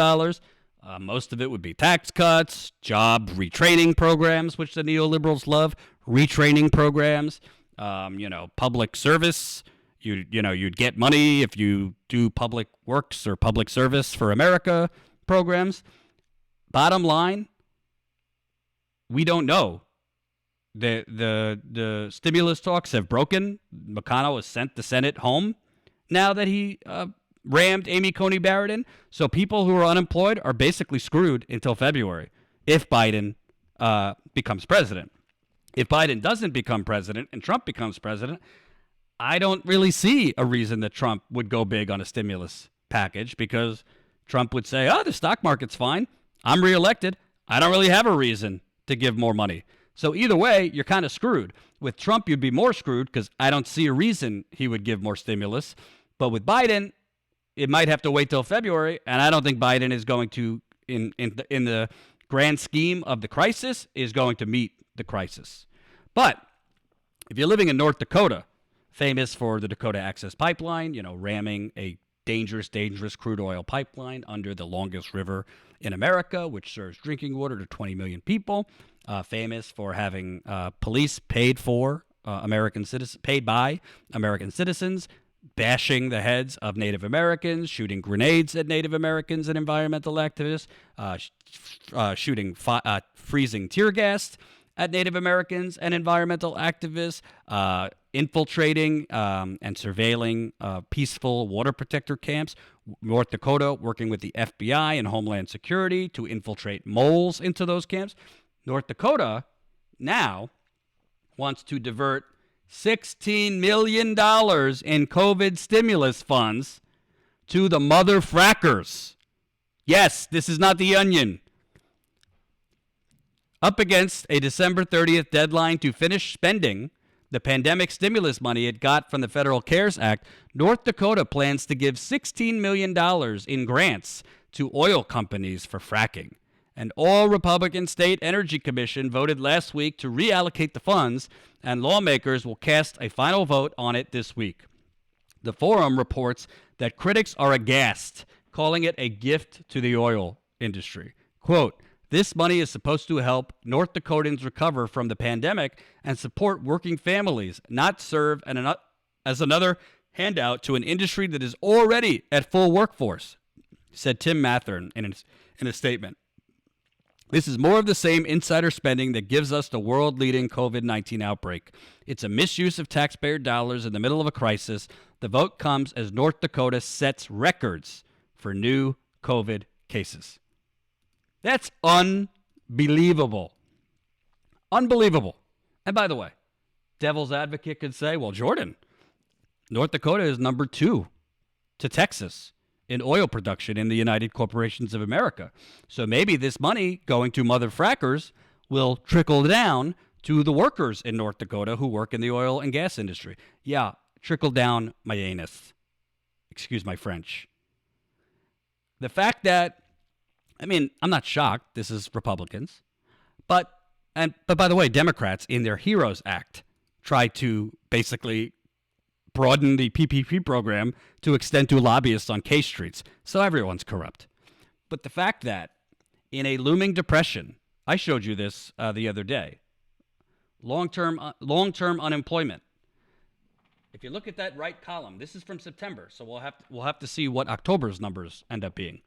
A: Most of it would be tax cuts, job retraining programs, which the neoliberals love, retraining programs, public service. You'd get money if you do public works or public service for America programs. Bottom line, we don't know. The stimulus talks have broken. McConnell has sent the Senate home now that he rammed Amy Coney Barrett in. So people who are unemployed are basically screwed until February if Biden becomes president. If Biden doesn't become president and Trump becomes president, I don't really see a reason that Trump would go big on a stimulus package, because Trump would say, the stock market's fine. I'm reelected. I don't really have a reason to give more money. So either way, you're kind of screwed. With Trump, you'd be more screwed because I don't see a reason he would give more stimulus. But with Biden, it might have to wait till February, and I don't think Biden is going to, in the grand scheme of the crisis, is going to meet the crisis. But if you're living in North Dakota, famous for the Dakota Access Pipeline, ramming a dangerous crude oil pipeline under the longest river in America, which serves drinking water to 20 million people. Famous for having police paid by American citizens, bashing the heads of Native Americans, shooting grenades at Native Americans and environmental activists, shooting freezing tear gas at Native Americans and environmental activists, infiltrating and surveilling peaceful water protector camps. North Dakota working with the FBI and Homeland Security to infiltrate moles into those camps. North Dakota now wants to divert $16 million in COVID stimulus funds to the mother frackers. Yes, this is not The Onion. Up against a December 30th deadline to finish spending the pandemic stimulus money it got from the Federal CARES Act, North Dakota plans to give $16 million in grants to oil companies for fracking. An all-Republican state energy commission voted last week to reallocate the funds, and lawmakers will cast a final vote on it this week. The Forum reports that critics are aghast, calling it a gift to the oil industry. Quote, "This money is supposed to help North Dakotans recover from the pandemic and support working families, not serve as another handout to an industry that is already at full workforce," said Tim Mathern in a statement. "This is more of the same insider spending that gives us the world-leading COVID-19 outbreak. It's a misuse of taxpayer dollars in the middle of a crisis. The vote comes as North Dakota sets records for new COVID cases." That's unbelievable. Unbelievable. And by the way, devil's advocate could say, well, Jordan, North Dakota is number 2 to Texas in oil production in the United Corporations of America. So maybe this money going to mother frackers will trickle down to the workers in North Dakota who work in the oil and gas industry. Yeah, trickle down my anus. Excuse my French. The fact that I mean, I'm not shocked. This is Republicans. But by the way, Democrats in their HEROES Act try to basically broaden the PPP program to extend to lobbyists on K streets. So everyone's corrupt. But the fact that in a looming depression, I showed you this the other day, long-term unemployment. If you look at that right column, this is from September, so we'll have to see what October's numbers end up being.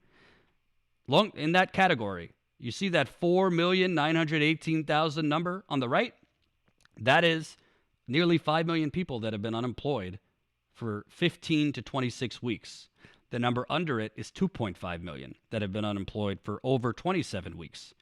A: In that category, you see that 4,918,000 number on the right? That is nearly 5 million people that have been unemployed for 15 to 26 weeks. The number under it is 2.5 million that have been unemployed for over 27 weeks.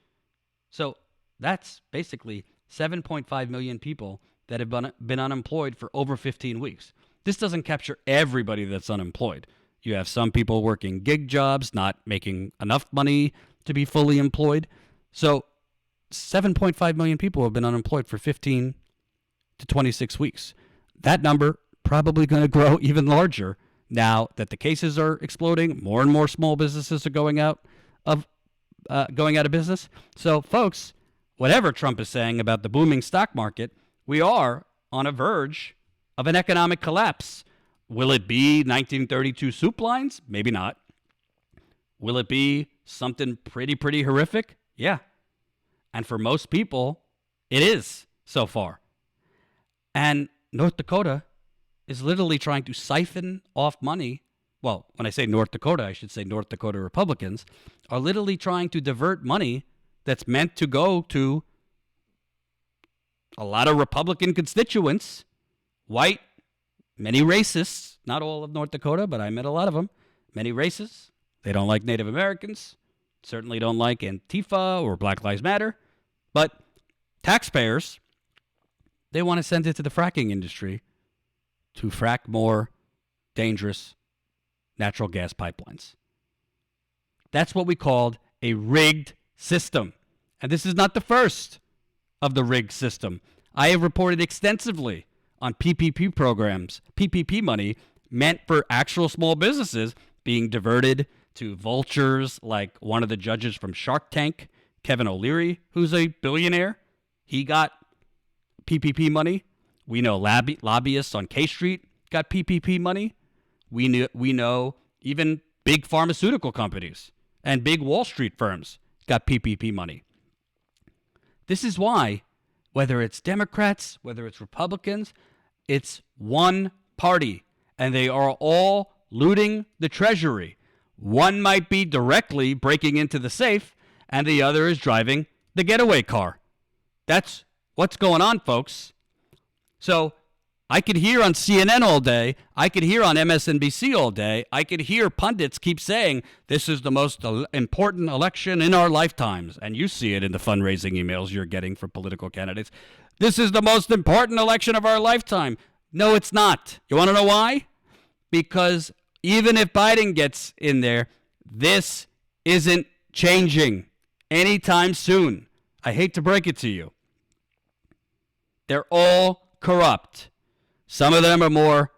A: So that's basically 7.5 million people that have been unemployed for over 15 weeks. This doesn't capture everybody that's unemployed. You have some people working gig jobs, not making enough money to be fully employed. So 7.5 million people have been unemployed for 15 to 26 weeks. That number probably going to grow even larger now that the cases are exploding. More and more small businesses are going out of business. So, folks, whatever Trump is saying about the booming stock market, we are on a verge of an economic collapse. Will it be 1932 soup lines? Maybe not. Will it be something pretty horrific? Yeah. And for most people, it is so far. And North Dakota is literally trying to siphon off money. Well, when I say North Dakota, I should say North Dakota Republicans are literally trying to divert money that's meant to go to a lot of Republican constituents, white, many racists, not all of North Dakota, but I met a lot of them, many racists. They don't like Native Americans, certainly don't like Antifa or Black Lives Matter, but taxpayers, they want to send it to the fracking industry to frack more dangerous natural gas pipelines. That's what we called a rigged system. And this is not the first of the rigged system. I have reported extensively on PPP programs, PPP money meant for actual small businesses being diverted to vultures like one of the judges from Shark Tank, Kevin O'Leary, who's a billionaire. He got PPP money. We know lobbyists on K Street got PPP money. We know even big pharmaceutical companies and big Wall Street firms got PPP money. This is why, whether it's Democrats, whether it's Republicans, it's one party, and they are all looting the Treasury. One might be directly breaking into the safe, and the other is driving the getaway car. That's what's going on, folks. So I could hear on CNN all day. I could hear on MSNBC all day. I could hear pundits keep saying this is the most important election in our lifetimes. And you see it in the fundraising emails you're getting from political candidates. This is the most important election of our lifetime. No, it's not. You want to know why? Because even if Biden gets in there, this isn't changing anytime soon. I hate to break it to you. They're all corrupt. Some of them are more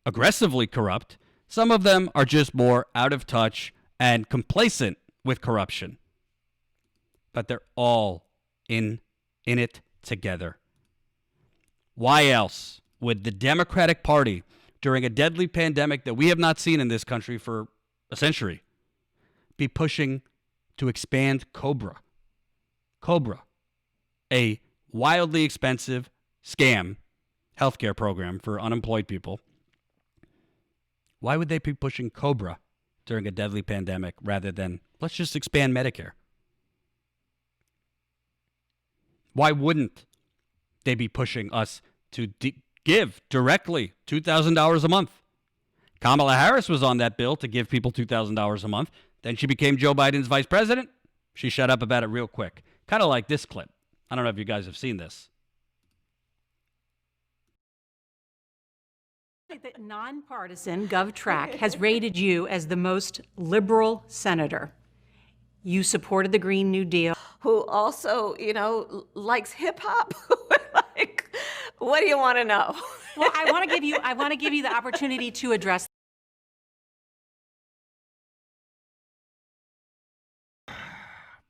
A: aggressively corrupt. Some of them are just more out of touch and complacent with corruption. But they're all in it together. Why else would the Democratic Party, during a deadly pandemic that we have not seen in this country for a century, be pushing to expand COBRA? COBRA, a wildly expensive scam healthcare program for unemployed people. Why would they be pushing COBRA during a deadly pandemic rather than let's just expand Medicare? Why wouldn't they be pushing us to give directly $2,000 a month? Kamala Harris was on that bill to give people $2,000 a month. Then she became Joe Biden's vice president. She shut up about it real quick. Kind of like this clip. I don't know if you guys have seen this.
B: The nonpartisan GovTrack has rated you as the most liberal senator. You supported the Green New Deal.
C: Who also, likes hip hop. Like, what do you want to know?
B: Well, I want to give you the opportunity to address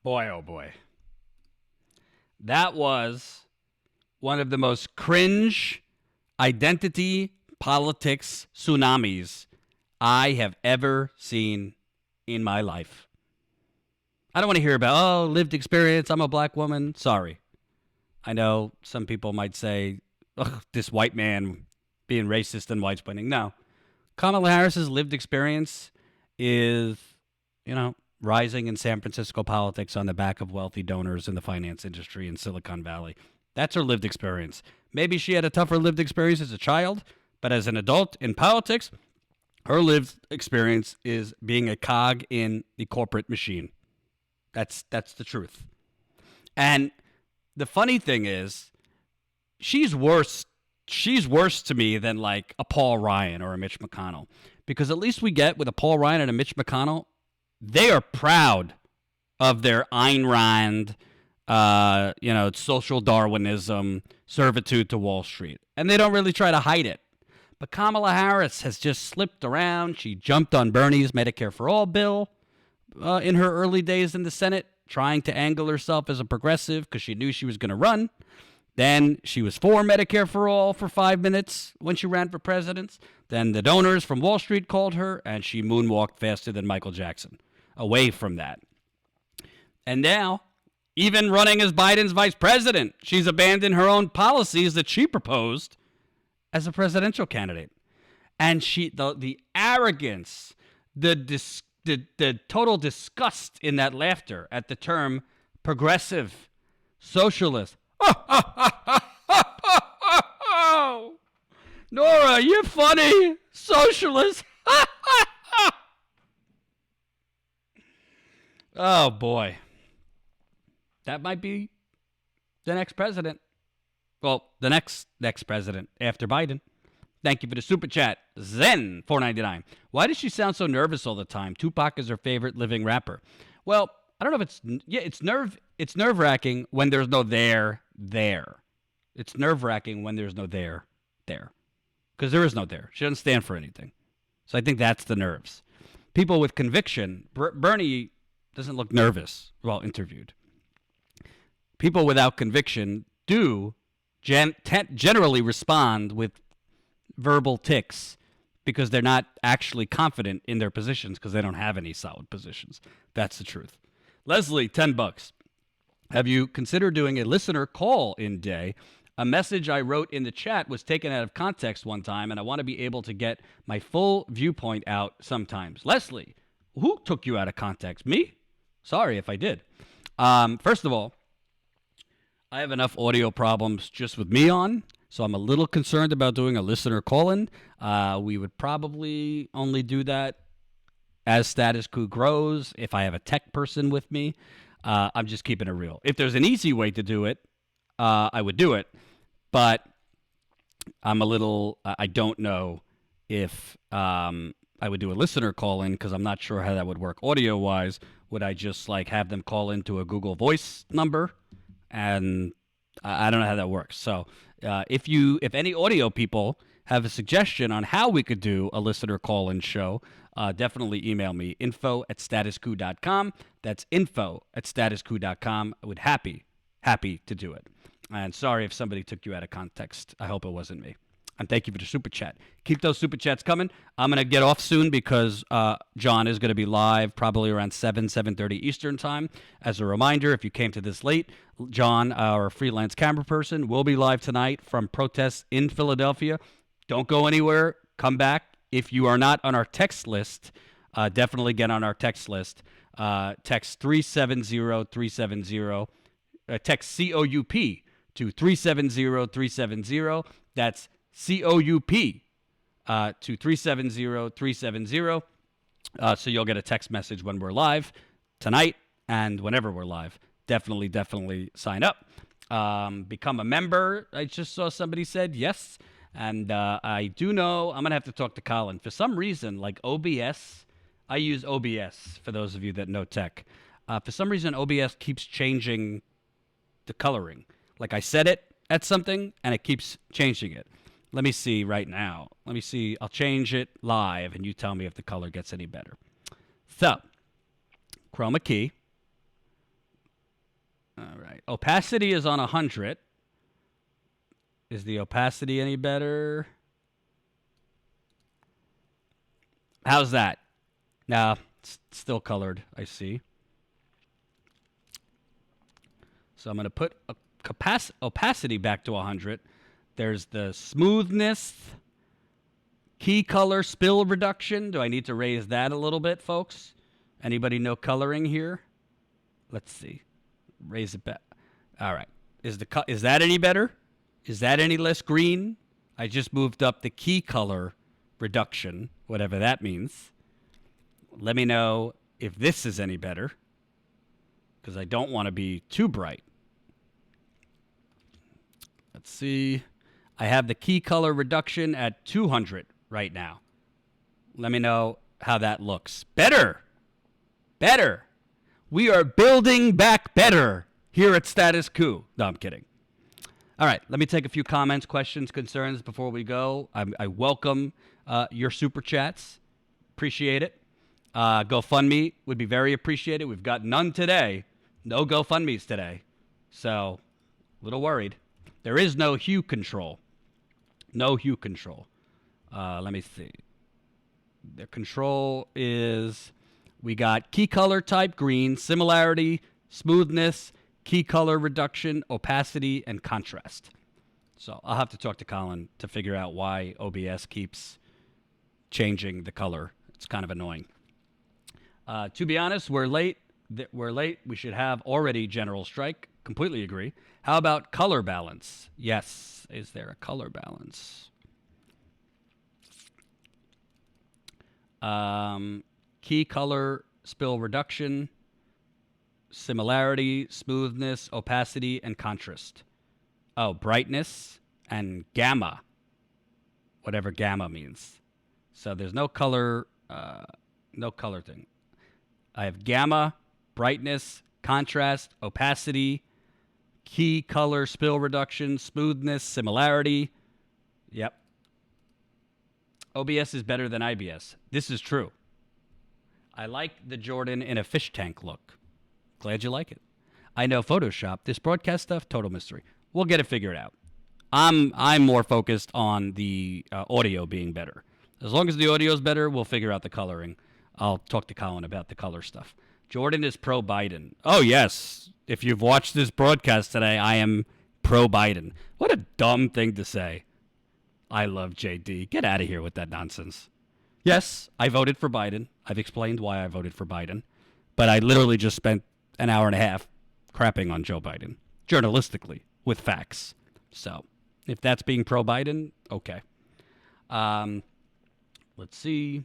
A: Boy, oh boy. That was one of the most cringe identity politics tsunamis I have ever seen in my life. I don't want to hear about, oh, lived experience, I'm a black woman. Sorry. I know some people might say, ugh, this white man being racist and white splaining. No. Kamala Harris's lived experience is, rising in San Francisco politics on the back of wealthy donors in the finance industry in Silicon Valley. That's her lived experience. Maybe she had a tougher lived experience as a child, but as an adult in politics, her lived experience is being a cog in the corporate machine. That's the truth. And the funny thing is, she's worse to me than like a Paul Ryan or a Mitch McConnell. Because at least we get with a Paul Ryan and a Mitch McConnell, they are proud of their Ayn Rand, social Darwinism, servitude to Wall Street. And they don't really try to hide it. But Kamala Harris has just slipped around. She jumped on Bernie's Medicare for All bill in her early days in the Senate, trying to angle herself as a progressive because she knew she was going to run. Then she was for Medicare for All for 5 minutes when she ran for president. Then the donors from Wall Street called her, and she moonwalked faster than Michael Jackson away from that. And now, even running as Biden's vice president, she's abandoned her own policies that she proposed as a presidential candidate. And the arrogance, the total disgust in that laughter at the term progressive, socialist. Nora, you're funny. Socialist. Oh, boy. That might be the next president. Well, the next president after Biden. Thank you for the super chat. Zen $4.99. Why does she sound so nervous all the time? Tupac is her favorite living rapper. Well, I don't know if it's nerve-wracking when there's no there. It's nerve-wracking when there's no there. Because there is no there. She doesn't stand for anything. So I think that's the nerves. People with conviction, Bernie doesn't look nervous while interviewed. People without conviction do generally respond with verbal tics because they're not actually confident in their positions because they don't have any solid positions. That's the truth. Leslie, $10. Have you considered doing a listener call-in day? A message I wrote in the chat was taken out of context one time, and I want to be able to get my full viewpoint out sometimes. Leslie, who took you out of context? Me? Sorry if I did. First of all, I have enough audio problems just with me on, so I'm a little concerned about doing a listener call-in. We would probably only do that as Status Coup grows, if I have a tech person with me. I'm just keeping it real. If there's an easy way to do it, I would do it. But I'm I don't know if I would do a listener call-in because I'm not sure how that would work audio-wise. Would I just have them call into a Google Voice number? And I don't know how that works. So if any audio people have a suggestion on how we could do a listener call-in show, definitely email me, info@statuscoup.com. That's info@statuscoup.com. I would happy to do it. And sorry if somebody took you out of context. I hope it wasn't me. And thank you for the super chat. Keep those super chats coming. I'm going to get off soon because John is going to be live probably around 7:30 Eastern time. As a reminder, if you came to this late, John, our freelance camera person, will be live tonight from protests in Philadelphia. Don't go anywhere. Come back. If you are not on our text list, definitely get on our text list. Text 370-370. Text COUP to 370-370. That's COUP to 370-370. So you'll get a text message when we're live tonight and whenever we're live. Definitely sign up. Become a member. I just saw somebody said yes. And I do know I'm going to have to talk to Colin. For some reason, like OBS, I use OBS for those of you that know tech. For some reason, OBS keeps changing the coloring. Like I set it at something and it keeps changing it. Let me see right now. Let me see. I'll change it live and you tell me if the color gets any better. So, chroma key, right. Opacity is on 100. Is the opacity any better? How's that? Nah, it's still colored, I see. So I'm going to put opacity back to 100. There's the smoothness, key color, spill reduction. Do I need to raise that a little bit, folks? Anybody know coloring here? Let's see. Raise it back. All right. Is that any better? Is that any less green? I just moved up the key color reduction, whatever that means. Let me know if this is any better, because I don't want to be too bright. Let's see. I have the key color reduction at 200 right now. Let me know how that looks. Better. Better. We are building back better here at Status Coup. No, I'm kidding. All right, let me take a few comments, questions, concerns before we go. I welcome your super chats. Appreciate it. GoFundMe would be very appreciated. We've got none today. No GoFundMes today. So, a little worried. There is no hue control. No hue control. Let me see. The control is, we got key color type green, similarity, smoothness, key color reduction, opacity, and contrast. So I'll have to talk to Colin to figure out why OBS keeps changing the color. It's kind of annoying. To be honest, we're late. We should have already general strike. Completely agree. How about color balance? Yes. Is there a color balance? Key color spill reduction, similarity, smoothness, opacity, and contrast. Oh, brightness and gamma, whatever gamma means. So there's no color thing. I have gamma, brightness, contrast, opacity, key color spill reduction, smoothness, similarity. Yep. OBS is better than IBS. This is true. I like the Jordan in a fish tank look. Glad you like it. I know Photoshop. This broadcast stuff, total mystery. We'll get it figured out. I'm more focused on the audio being better. As long as the audio is better, we'll figure out the coloring. I'll talk to Colin about the color stuff. Jordan is pro-Biden. Oh, yes. If you've watched this broadcast today, I am pro-Biden. What a dumb thing to say. I love JD. Get out of here with that nonsense. Yes, I voted for Biden. I've explained why I voted for Biden. But I literally just spent an hour and a half crapping on Joe Biden, journalistically, with facts. So, if that's being pro-Biden, okay. Let's see.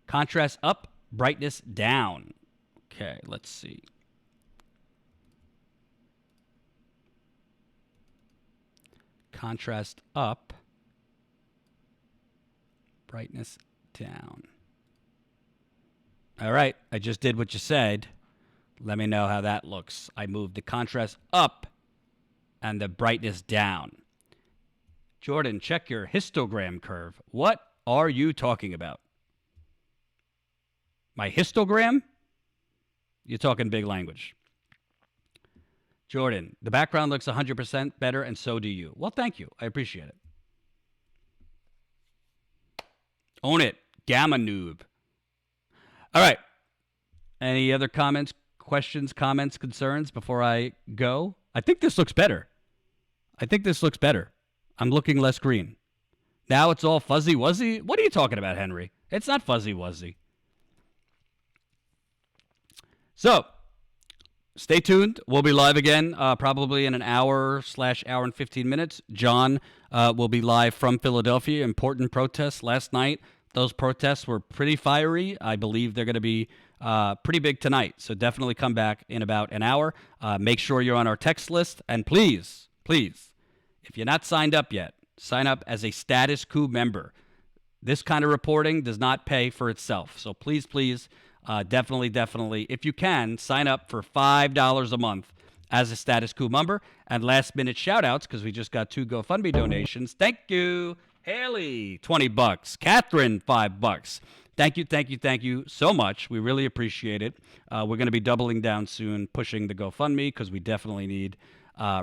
A: Contrast up, brightness down. Okay, let's see. Contrast up, brightness down. All right, I just did what you said. Let me know how that looks. I moved the contrast up and the brightness down. Jordan, check your histogram curve. What are you talking about? My histogram? You're talking big language. Jordan, the background looks 100% better, and so do you. Well, thank you. I appreciate it. Own it. Gamma noob. All right. Any other comments, questions, comments, concerns before I go? I think this looks better. I'm looking less green. Now it's all fuzzy wuzzy. What are you talking about, Henry? It's not fuzzy wuzzy. So, stay tuned. We'll be live again probably in an hour/hour and 15 minutes. John will be live from Philadelphia. Important protests last night. Those protests were pretty fiery. I believe they're going to be pretty big tonight. So definitely come back in about an hour. Make sure you're on our text list. And please, if you're not signed up yet, sign up as a Status Coup member. This kind of reporting does not pay for itself. So please, definitely, if you can, sign up for $5 a month as a Status Coup member. And last-minute shout-outs, because we just got 2 GoFundMe donations. Thank you. Haley, $20. Catherine, $5. Thank you so much. We really appreciate it. We're going to be doubling down soon, pushing the GoFundMe, because we definitely need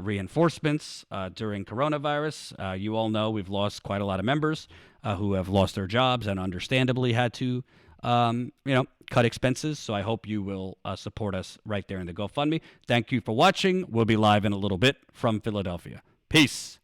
A: reinforcements during coronavirus. You all know we've lost quite a lot of members who have lost their jobs and understandably had to, cut expenses. So I hope you will support us right there in the GoFundMe. Thank you for watching. We'll be live in a little bit from Philadelphia. Peace.